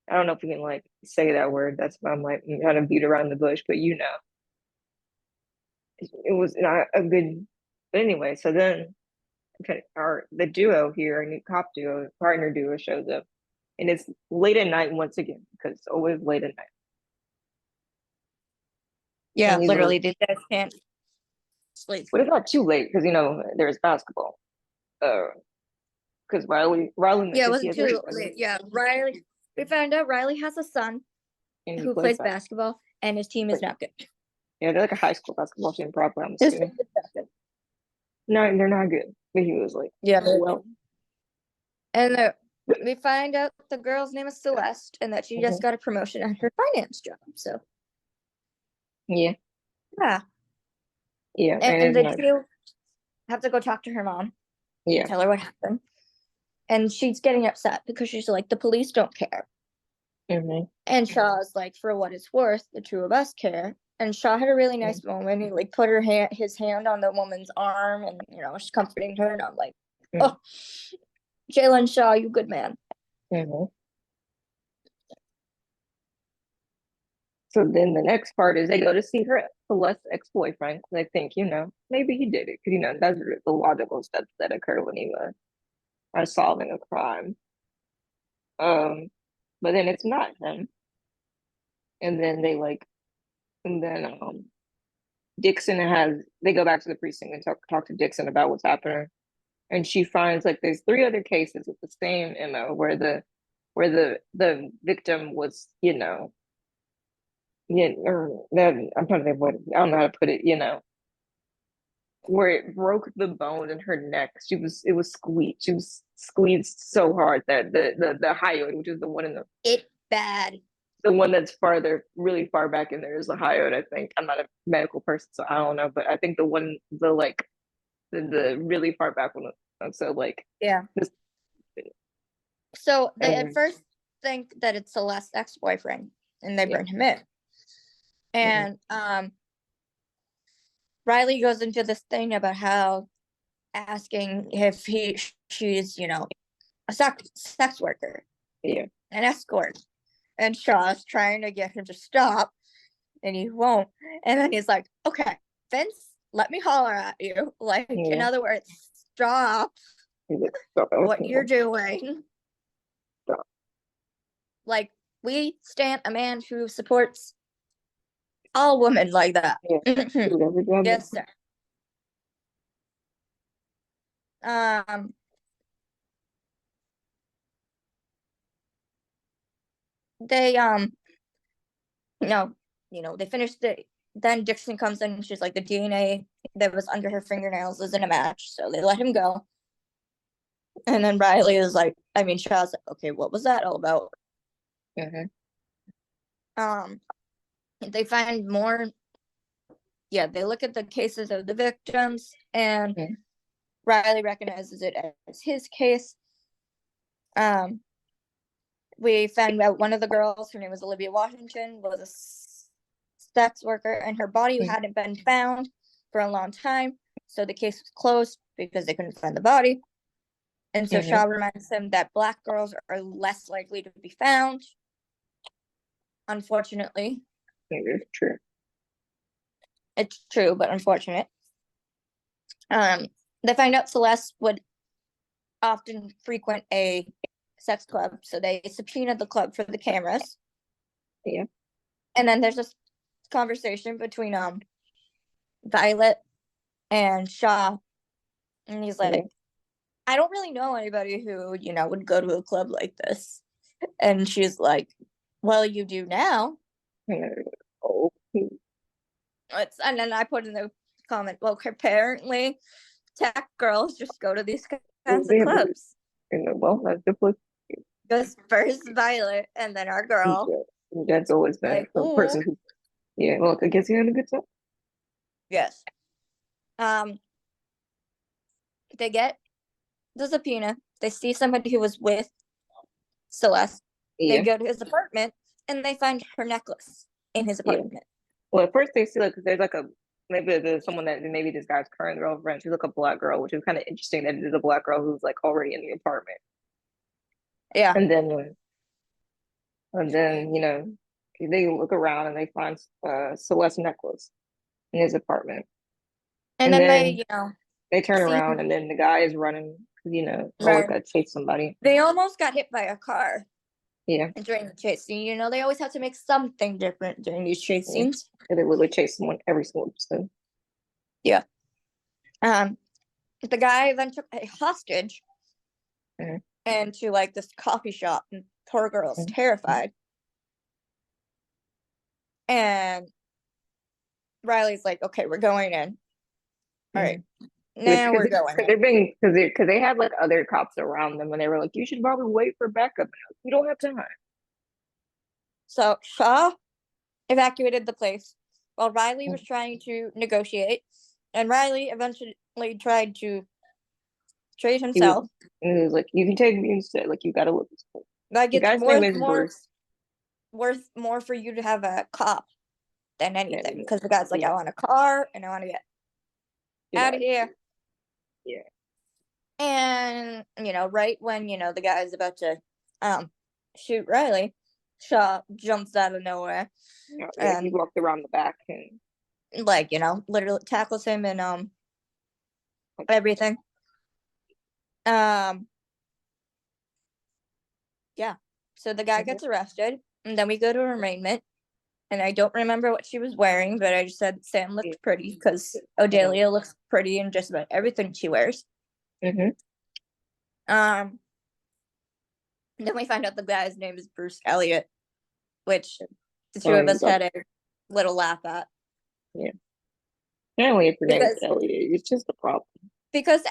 I don't know if we can like say that word. That's why I'm like trying to beat around the bush, but you know, it was not a good. But anyway, so then okay, our the duo here, our new cop duo, partner duo shows up, and it's late at night once again because it's always late at night.
Yeah,
And he's like,
literally, they just can't sleep.
but it's not too late because you know there's basketball. Because Riley
Yeah, it
mentions he
wasn't
has a
too
son
late. Yeah, Riley. We found out Riley has a son
and he
who
plays
plays
basketball.
basketball, and his team is
But
not good.
yeah, they're like a high school basketball team, probably. I'm
His team
assuming.
is not good.
No, they're not good. But he was like,
Yeah,
well,
and we find out the girl's name is Celeste, and that she just
mhm.
got a promotion at her finance job. So
Yeah,
yeah,
yeah, and
and
it's
the
not,
two have to go talk to her mom and
yeah,
tell her what happened. And she's getting upset because she's like, the police don't care.
hmm
And Shaw's like, for what it's worth, the two of us care. And Shaw had a really nice moment. He like put his hand on the woman's arm, and she's comforting her. And I'm like, oh, Jalen Shaw, you good man.
hmm So then the next part is they go to see her Celeste's ex-boyfriend. I think, maybe he did it because, that's the logical steps that occur when you are solving a crime. Um, but then it's not him. And then and then they go back to the precinct and talk to Dixon about what's happening. And she finds like there's three other cases with the same MO where the victim was, yeah, or that I'm trying to think what I don't know how to put it, where it broke the bone in her neck. It was squeezed. She was squeezed so hard that the hyoid, which is the one in
It bad.
the one that's really far back in there is the hyoid. I think I'm not a medical person, so I don't know, but I think the really far back one. So like
Yeah.
this,
So they at
and
first think that it's Celeste's ex-boyfriend, and they
yeah,
bring him in.
hmm
And Riley goes into this thing about how asking if she's a sex worker,
yeah,
an escort, and Shaw's trying to get him to stop, and he won't. And then he's like, "Okay, Vince, let me holler at you. Like, in
yeah.
other words, stop what you're doing. Like, we stand a man who supports all women like that."
Yeah,
Yes, sir. Um, they no, they finished the. Then Dixon comes in and she's like, the DNA that was under her fingernails isn't a match, so they let him go. And then Riley is like, I mean, Shaw's like, okay, what was that all about?
hmm
Um, they find more. Yeah, they look at the cases of the victims, and
hmm
Riley recognizes it as his case. Um, we found out one of the girls, her name was Olivia Washington, was a sex worker, and her body hadn't been found for a long time. So the case was closed because they couldn't find the body. And so Shaw reminds him that black girls are less likely to be found, unfortunately.
It's true.
It's true, but unfortunate. They find out Celeste would often frequent a sex club, so they subpoenaed the club for the cameras.
Yeah.
And then there's this conversation between Violet and Shaw, and he's like, I don't really know anybody who would go to a club like this. And she's like, well, you do now.
Oh.
And then I put in the comment, well, apparently tech girls just go to these kinds of clubs.
Well, that's the place.
Goes first Violet, and then our girl.
That's always been
Like,
the person who Yeah, well, I guess he had a good time.
Yes. Um, they get the subpoena. They see somebody who was with Celeste. They
Yeah,
go to his apartment and they find her necklace in his
yeah.
apartment.
Well, at first they see like there's like a maybe there's someone that maybe this guy's current girlfriend. She's like a black girl, which is kind of interesting that it is a black girl who's like already in the apartment.
Yeah.
And then they look around and they find Celeste's necklace in his apartment.
And
And
then they,
then
you know,
they turn
see
around and then the guy is running because always
right.
got to chase somebody.
They almost got hit by a car
Yeah,
during the chase scene. You know, they always have to make something different during these chase
yeah.
scenes.
And they literally chase someone every single episode.
Yeah. Um, the guy then took a hostage
Mhm,
into like this coffee shop, and poor girl's
mhm.
terrified. And Riley's like, "Okay, we're going in. All right,
Mhm.
now
Because
we're going
because
in."
they're being because they had like other cops around them and they were like, you should probably wait for backup. We don't have time.
So Shaw evacuated the place while Riley was trying to negotiate, and Riley eventually tried to trade
He was,
himself.
he was like, you can take me instead. Like you gotta look this cool.
Like
The
it's
guy's name is Bruce.
worth more for you to have a cop than
Yeah,
anything, because the guy's like,
yeah,
"I want a car and I want to get
get
out
out
of
of
here."
here.
And right when the guy is about to shoot Riley, Shaw jumps out of nowhere
Yeah, yeah. He
and
walked around the back and
like literally tackles him and
like,
everything. Um yeah. So the guy
mhm,
gets arrested, and then we go to arraignment. And I don't remember what she was wearing, but I just said Sam
yeah,
looked pretty because
yeah.
Odelia looks pretty in just about everything she wears.
Mm-hmm.
Um, then we find out the guy's name is Bruce Elliott, which the two of us
But
had a little laugh at
yeah, apparently if your name is
because
Elliot, it's just a problem.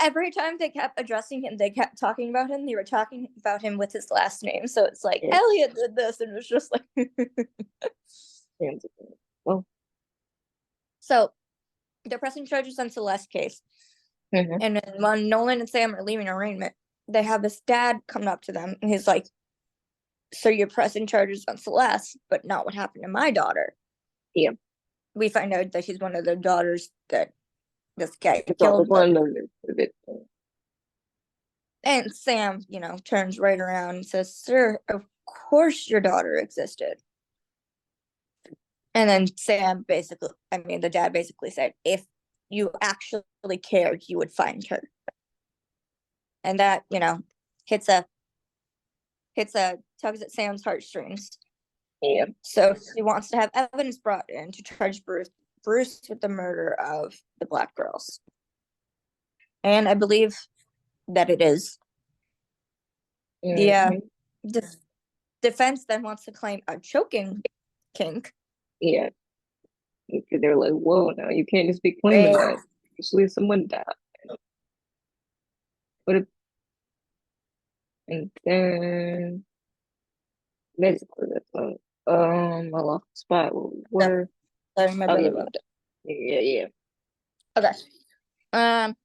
every time they kept addressing him, they kept talking about him. They were talking about him with his last name, so it's like
Yeah,
Elliot did this, and it was just like.
and, well,
So they're pressing charges on Celeste's case,
mhm,
and then when Nolan and Sam are leaving arraignment, they have this dad come up to them, and he's like, "So you're pressing charges on Celeste, but not what happened to my daughter."
yeah.
We find out that she's one of the daughters that this guy
It's
killed, but
one of the
and Sam, turns right around and says, "Sir, of course your daughter existed." And then Sam basically, I mean, the dad basically said, "If you actually cared, you would find her." And that, hits a tugs at Sam's heartstrings.
yeah.
So she wants to have evidence brought in to charge Bruce with the murder of the black girls. And I believe that it is. The
Mm-hmm.
defense then wants to claim a choking kink.
Yeah. Because they're like, whoa, no, you can't just be claiming
And
that. Especially if someone died. But if, and then basically that's I lost the spot. Where
sorry, my
oh
brother
yeah,
wrote it.
yeah.
Okay. Um,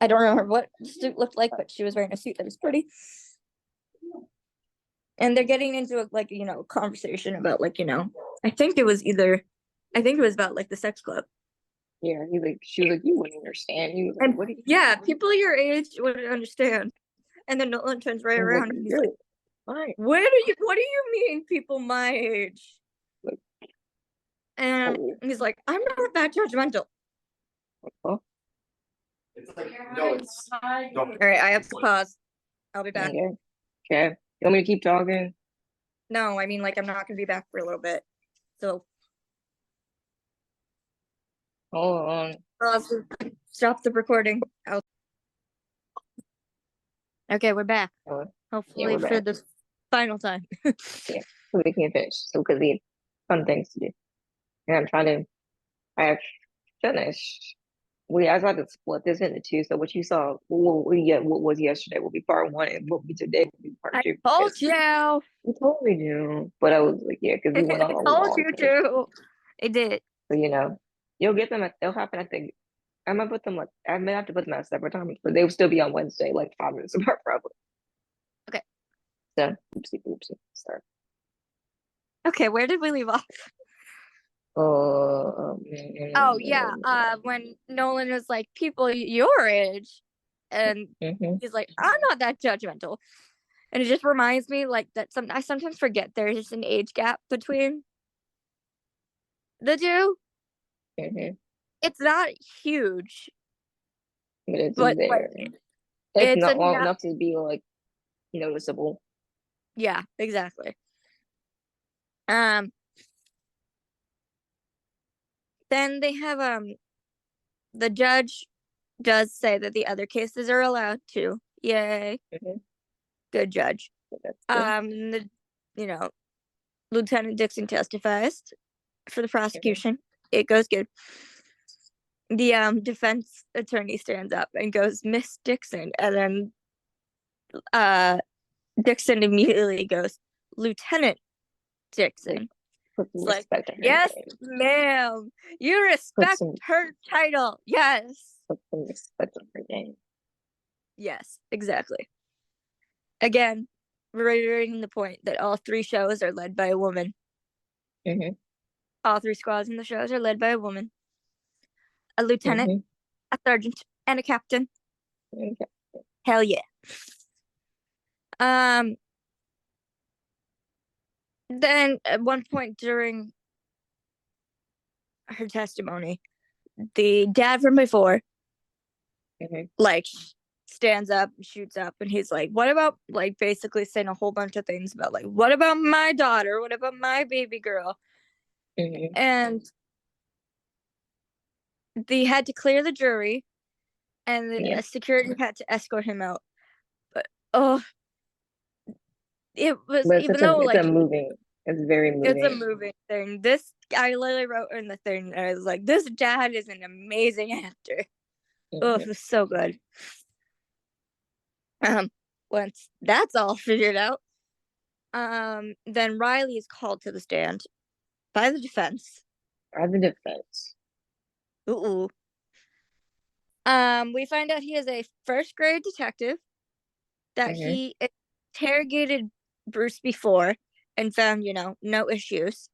I don't remember what the suit looked like, but she was wearing a suit that was pretty. And they're getting into a conversation about I think it was about like the sex club.
Yeah, she was like, you wouldn't understand. He was like,
And
what do you
yeah, people your age wouldn't understand. And then Nolan turns right
I was like,
around and he's like,
you're fine.
what do you mean people my age?
Like,
And
oh,
he's like, I'm not that judgmental.
oh,
All right, I have to pause. I'll be back.
okay. Okay. You want me to keep talking?
No, I mean I'm not gonna be back for a little bit. So
Hold on.
pause, stop the recording. Okay, we're back.
Yeah,
Hopefully
we're
for
back.
the final time.
Yeah. So we can't finish. So because we have fun things to do. And I'm trying to I have finished. I was about to split this into two. So what you saw, what was yesterday will be part one, and what will be today will be part
I
two.
told
Because
you.
you totally do. But I was like, yeah, because we went on
I
a
told
long
you
tangent.
to. It did.
So, you'll get them they'll happen at the I'm gonna put them like I may have to put them at separate times, but they will still be on Wednesday, like 5 minutes apart probably.
Okay.
So oopsie oopsie. Sorry.
Okay, where did we leave off? Oh yeah, when Nolan was like, people your age, and
mm-hmm.
he's like, I'm not that judgmental. And it just reminds me like that I sometimes forget there's an age gap between the two.
Mm-hmm.
It's not huge,
But it's
but like
there. It's
it's
not long
enough.
enough to be like noticeable.
Yeah, exactly. Um, then they have the judge does say that the other cases are allowed to. Yay.
Mm-hmm.
Good judge.
So that's good.
The you know, Lieutenant Dixon testifies for the
Mm-hmm.
prosecution. It goes good. The defense attorney stands up and goes, Miss Dixon, and then Dixon immediately goes, Lieutenant Dixon.
Put
It's
some
like,
respect on her
yes,
name.
ma'am. You
Put
respect
some
her title. Yes.
put some respect on her name.
Yes, exactly. Again, reiterating the point that all three shows are led by a woman.
Mm-hmm.
All three squads in the shows are led by a woman. A lieutenant,
Mm-hmm.
a sergeant, and a captain.
Okay.
Hell yeah. Um then at one point during her testimony, the dad from before
Mm-hmm.
like stands up and shoots up, and he's like, what about, like, basically saying a whole bunch of things about like, what about my daughter, what about my baby girl?
Mm-hmm.
And they had to clear the jury, and
Yeah.
the security had to escort him out. But oh, it was,
But
even though like
it's very
it's a
moving.
moving thing, this I literally wrote in the thing, and I was like, this dad is an amazing actor. Oh, it
Mm-hmm.
was so good. um Once that's all figured out, then Riley is called to the stand by the defense.
As a defense.
Ooh. We find out he is a first grade detective, that
Mm-hmm.
he interrogated Bruce before and found, no issues.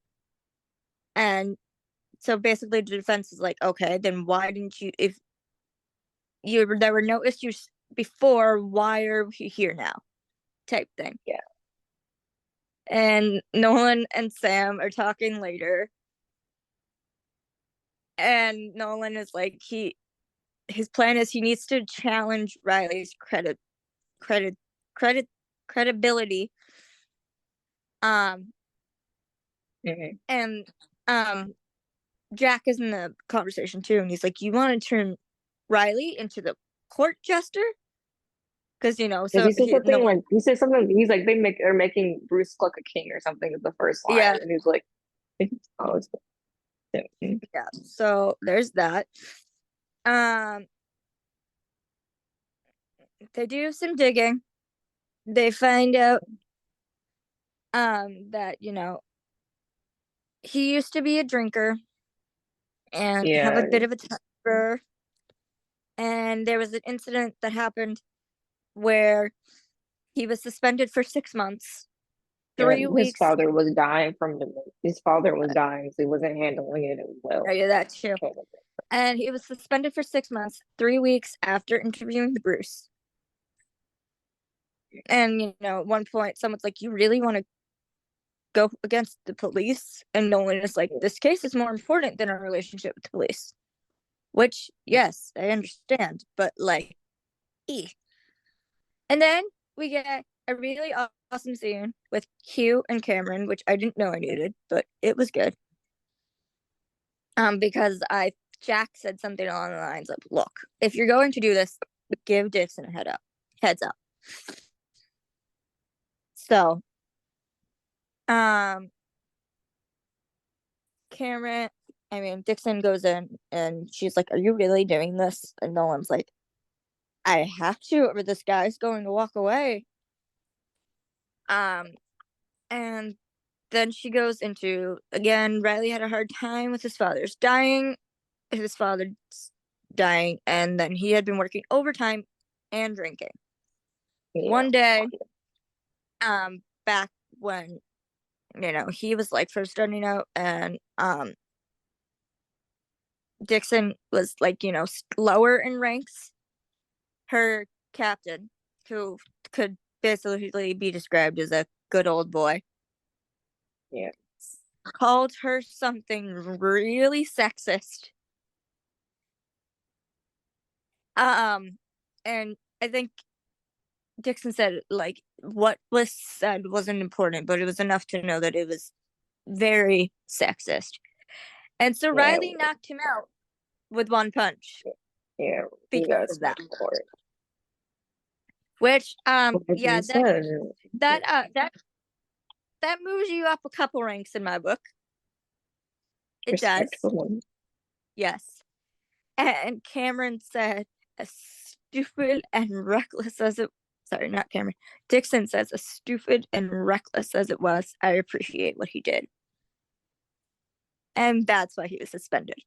And so basically the defense is like, okay, then why didn't you, if there were no issues before, why are we here now? Type thing.
Yeah.
And Nolan and Sam are talking later. And Nolan is like, his plan is he needs to challenge Riley's credit credit credibility. Um
Mm-hmm.
and Jack is in the conversation too, and he's like, you want to turn Riley into the court jester? Because
Because
so no,
he said something he's like are making Bruce look a king or something is the first line.
yeah,
And he's like, oh it's mm-hmm.
yeah. So there's that. Um they do some digging. They find out that he used to be a drinker and have a
Yeah.
bit of a temper. And there was an incident that happened where he was suspended for 6 months,
Yeah,
3 weeks.
his father was dying, so he wasn't handling it well.
Yeah, that too. And he was suspended for 6 months, 3 weeks after interviewing the Bruce. And at one point, someone's like, "You really want to go against the police?" And Nolan is like, "This case is more important than our relationship with the police." Which, yes, I understand, but like, and then we get a really awesome scene with Hugh and Cameron, which I didn't know I needed, but it was good. Because Jack said something along the lines of, "Look, if you're going to do this, give Dixon a heads up." So, Cameron, Dixon goes in and she's like, "Are you really doing this?" And Nolan's like, "I have to, or this guy's going to walk away." And then she goes into, again, Riley had a hard time with his father's dying, and then he had been working overtime and drinking.
Yeah.
One day, back when, he was like first starting out, and Dixon was like, lower in ranks, her captain, who could basically be described as a good old boy,
Yeah.
called her something really sexist. And I think Dixon said, like, what was said wasn't important, but it was enough to know that it was very sexist. And so
Yeah.
Riley knocked him out with one punch
Yeah. We
because
got
of that.
smacked for it.
Which
Like
yeah,
you said,
that moves you up a couple ranks in my book. It does.
respectful.
Yes. And Cameron said, as stupid and reckless as it, sorry, not Cameron. Dixon says, as stupid and reckless as it was, I appreciate what he did. And that's why he was suspended.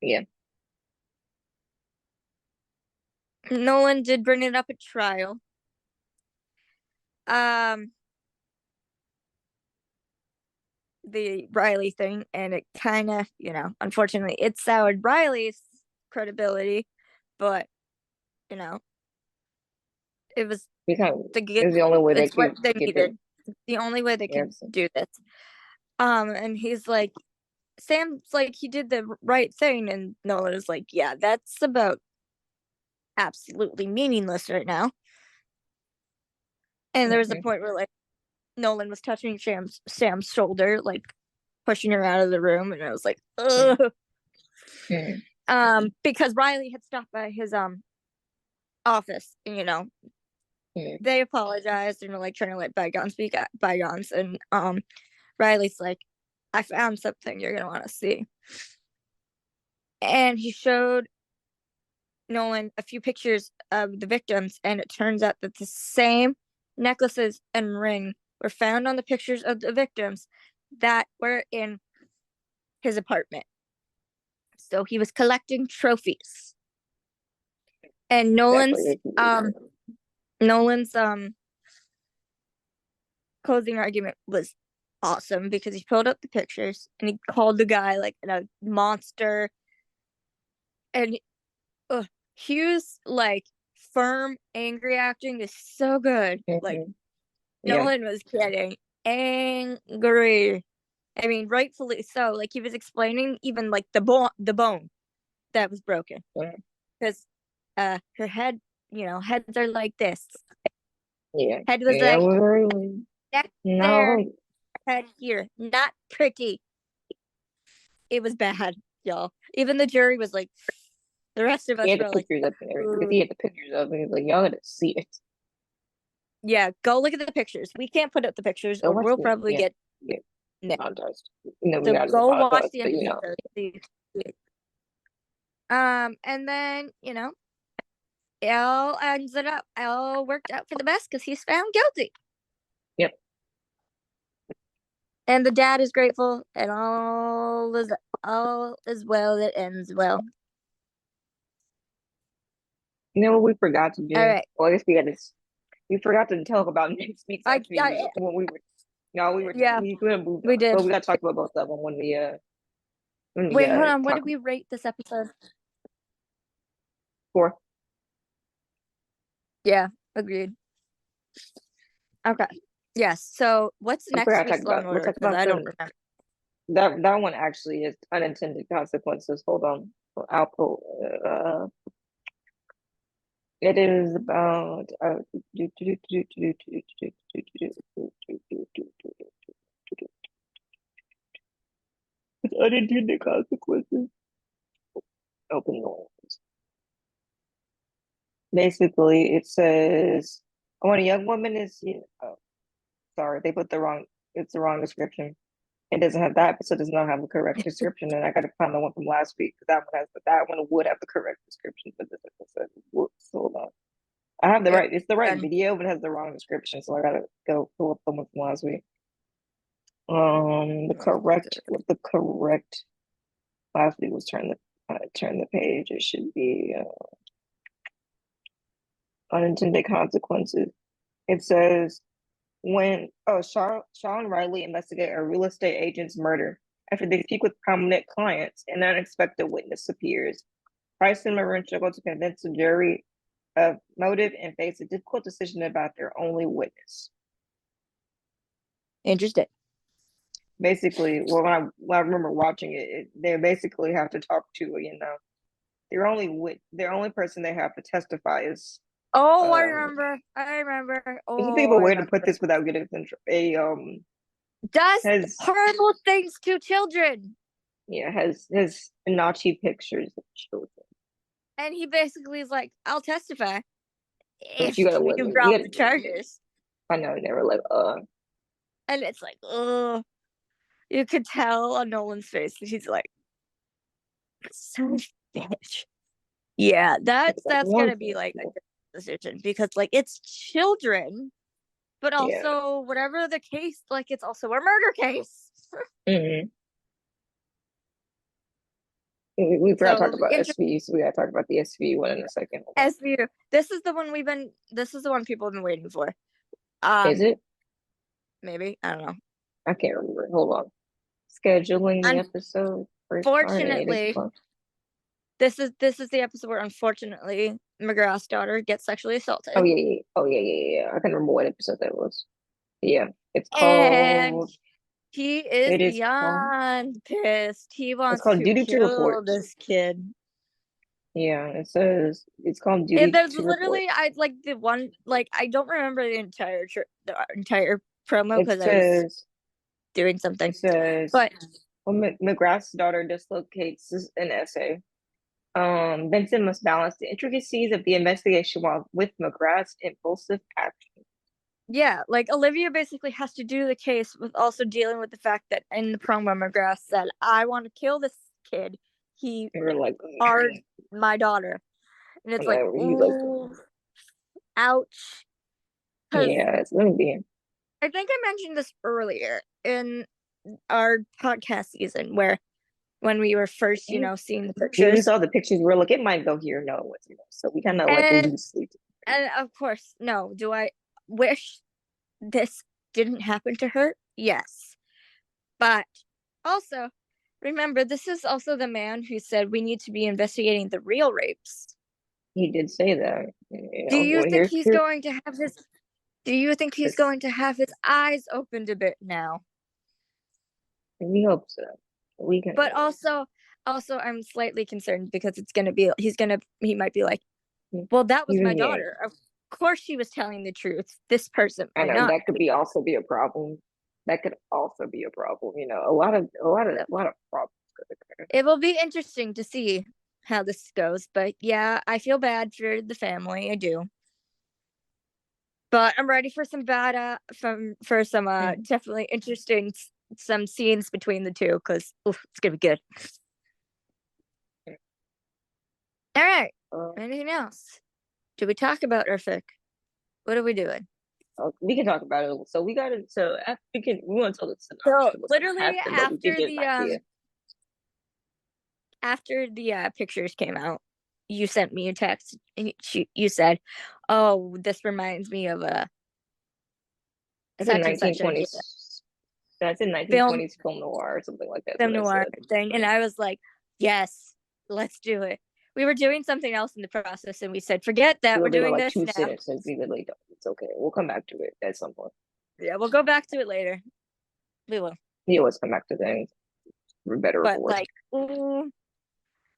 Yeah.
Nolan did bring it up at trial. The Riley thing, and it kind of, unfortunately, it soured Riley's credibility, but it was
It was the only way they
it's what
could
they
get the
needed. The only way they could
answer.
do this. And he's like, Sam's like, he did the right thing, and Nolan is like, yeah, that's about absolutely meaningless right now. And there was a point where like Nolan was touching Sam's shoulder, like pushing her out of the room, and I was like, ugh. Because Riley had stopped by his office, and they apologized and were like trying to let bygones be bygones, and Riley's like, I found something you're gonna want to see. And he showed Nolan a few pictures of the victims, and it turns out that the same necklaces and ring were found on the pictures of the victims that were in his apartment. So he was collecting trophies. And Nolan's closing argument was awesome because he pulled up the pictures and he called the guy like a monster. And Hugh's like firm, angry acting is so good. Like Nolan was getting angry. I mean, rightfully so. Like he was explaining even like the bone that was broken because her head, heads are like this.
Yeah.
Head was
Yeah,
like neck there,
no.
head here. Not pretty. It was bad, y'all. Even the jury was like, the rest of
He
us
had the
were like,
pictures up there because he had the pictures of it. He was like, y'all gotta see it.
yeah, go look at the pictures. We can't put up the pictures,
Go
or
watch
we'll
the
probably get
monetized. We
so
gotta
go watch
monetize,
the
but
episode. And then it all worked out for the best because he's found guilty.
Yep.
And the dad is grateful, and all is well that ends well.
You know what we forgot to do?
All right.
Well, I guess we forgot to talk about next week's episode when we were. No, we were.
Yeah,
we couldn't move
we
on.
did.
But we got to talk about both of them when we
Wait, hold on. What did we rate this episode?
4.
Yeah, agreed. Okay. Yes. So what's next week's Law and Order? Because I don't remember.
That one actually is unintended consequences. Hold on. I'll pull. It is about unintended consequences. Open doors. Basically, it says when a young woman is. Oh, sorry, they put the wrong. It's the wrong description. It doesn't have that episode does not have the correct description, and I gotta find the one from last week. That one would have the correct description for this episode. Whoops, hold on. I have the right. It's the right video, but it has the wrong description, so I gotta go pull up the one from last week. The correct what the correct lastly was turn the page. It should be unintended consequences. It says when Sean Riley investigated a real estate agent's murder. After they speak with prominent clients, an unexpected witness appears. Price and Maroon struggle to convince the jury of motive and face a difficult decision about their only witness.
Interesting.
Basically, well, when I remember watching they basically have to talk to, their only person they have to testify is
Oh, I
um.
remember. I remember.
I can think
Oh,
of a
I
way to put
remember.
this without getting a
Does
has
horrible things to children.
yeah has Nazi pictures of children.
And he basically is like, I'll testify
But
if
you gotta
you
let
can
me. You
drop
gotta.
the charges.
I know, never like
And it's like, oh, you could tell on Nolan's face that he's like, son of a bitch. Yeah,
it's like
that's
one
gonna
thing.
be like a decision because like it's children, but
Yeah.
also whatever the case, like it's also a murder case.
Mm-hmm. We forgot to
So
talk
it'll be
about
interesting.
SV, so we gotta talk about the SV one in a second. Hold on.
SVU. This is the one people have been waiting for.
Is
Um,
it?
maybe. I don't know.
I can't remember. Hold on. Scheduling the episode first start at 8
Unfortunately,
o'clock.
this is the episode where unfortunately McGrath's daughter gets sexually
Oh
assaulted.
yeah, yeah. Oh yeah, yeah, yeah. I can remember what episode that was. Yeah. It's
And
called
he is
it is called
beyond pissed. He
it's
wants
called
to
Duty to
kill
Report.
this kid.
Yeah, it says it's called
And
Duty
there's
to Report.
literally I like the one like I don't remember the entire promo
It
because I was
says
doing
it
something.
says
But
when McGrath's daughter dislocates an essay. Benson must balance the intricacies of the investigation while with McGrath's impulsive action.
yeah, like Olivia basically has to do the case with also dealing with the fact that in the promo McGrath said, I want to kill this kid. He
And we're like,
are my daughter. And it's
I'm
like,
like, he's like,
ooh, ouch. Because
yeah, it's gonna be.
I think I mentioned this earlier in our podcast season where when we were first, seeing the
We
pictures.
saw the pictures. We're like, it might go here, no, it's so we kind of like
And
loosely.
and of course, no, do I wish this didn't happen to her? Yes. But also, remember, this is also the man who said we need to be investigating the real rapes.
He did say that,
Do you
Well,
think he's going to have his do you think he's
this.
going to have his eyes opened a bit now?
We hope so. We can.
But also I'm slightly concerned because he might be like, well, that was my
Even yeah,
daughter. Of course she was telling the truth. This person
I
might
know
not.
that could be also be a problem. That could also be a problem.
So
a lot of problems could occur.
it will be interesting to see how this goes. But yeah, I feel bad for the family. I do. But I'm ready for some bad for some
Mm.
definitely interesting some scenes between the two because it's gonna be good. All right. Anything else? Do we talk about our fic? What are we doing?
We can talk about it. So we got it. So after we want to tell the synopsis
So
of what's going to
literally
happen, but we did get an idea.
after the pictures came out, you sent me a text and you said, "Oh, this reminds me of a
It's a
such and such idea
1920s. That's in
film
1920s film noir or something like that. That's
film
what I
noir
said.
thing," and I was like, "Yes, let's do it." We were doing something else in the process, and we said, "Forget that. We're
They were
doing
like
this
two
now."
sentences. We literally don't. It's okay. We'll come back to it at some point.
Yeah, we'll go back to it later. We will,
You always come back to things for better or for
but
worse.
like, ooh,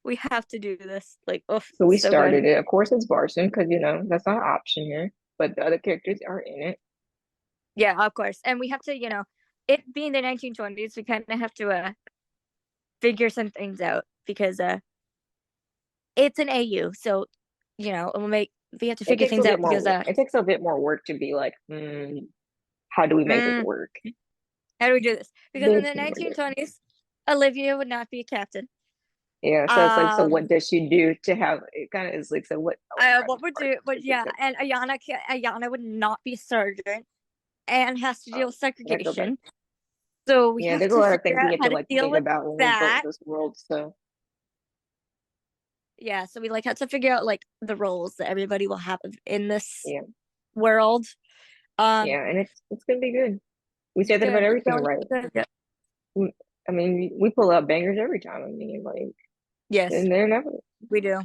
we have to do this. Like, oh,
So we
so good.
started it. Of course, it's Barson because that's not an option here. But the other characters are in it.
Yeah, of course, and we have to, it being the 1920s, we kind of have to figure some things out because it's an AU, so it will make we have to
It
figure
takes a
things
bit
out
more.
because
It takes a bit more work to be like, how do we make this
mm,
work?
how do we do this? Because in
Bit
the
more different.
1920s, Olivia would not be a captain.
Yeah, so it's like, so
Um,
what does she do to have it kind of is like, so what
what would do? But yeah, and Ayana would not be a sergeant and has to deal with
I gotta go back.
segregation. So we
Yeah,
have
there's a
to
lot of
figure
things we
out
have
how
to
to
like
deal
think
with
about when we build
that.
this world. So
Yeah, so we like have to figure out like the roles that everybody will have in this
yeah,
world. Um,
yeah, and it's gonna be good. We say
it's
that about
good. It's
everything,
going
right?
good.
Mm, I mean, we pull out bangers every time. I mean, like,
Yes,
and they're never.
we do.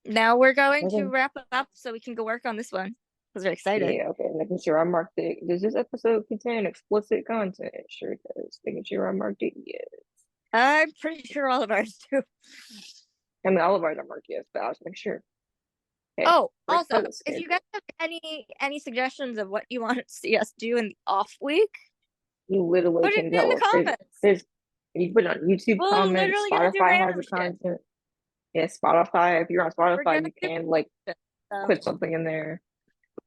Now we're going to
Okay.
wrap up so we can go work on this one because we're excited.
Yeah, okay. Making sure I marked it. Does this episode contain explicit content? It sure does. Making sure I marked it. Yeah.
I'm pretty sure all of ours do.
I mean, all of ours are marked yes, but I was making sure. Okay.
Oh,
Rest
also,
of the
if you
schedule.
guys have any suggestions of what you want to see us do in the off week,
You literally
put it
can
in
tell
the
us.
comments.
There's you put it on YouTube
We're
comments.
literally gonna do
Spotify has
random
the
shit.
content. Yeah, Spotify. If you're on
We're
Spotify,
gonna
you
do
can like
shit. So
put something in there.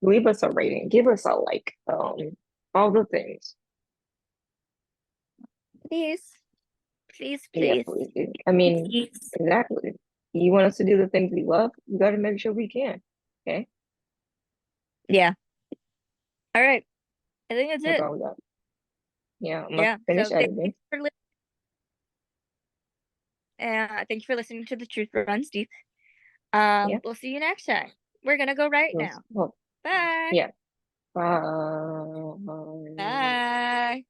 Leave us a rating. Give us a like. All the things.
please, please,
Yeah,
please,
please do. I mean,
please.
exactly. You want us to do the things we love, you got to make sure we can. Okay,
Yeah. All right. I think that's
that's
it.
all we got. Yeah, I'm gonna
Yeah.
finish
So
editing.
thank you for listening to the Truth Run, Steve.
Yeah,
We'll see you next time. We're gonna go right now.
well,
Bye.
yeah. Bye.
Bye.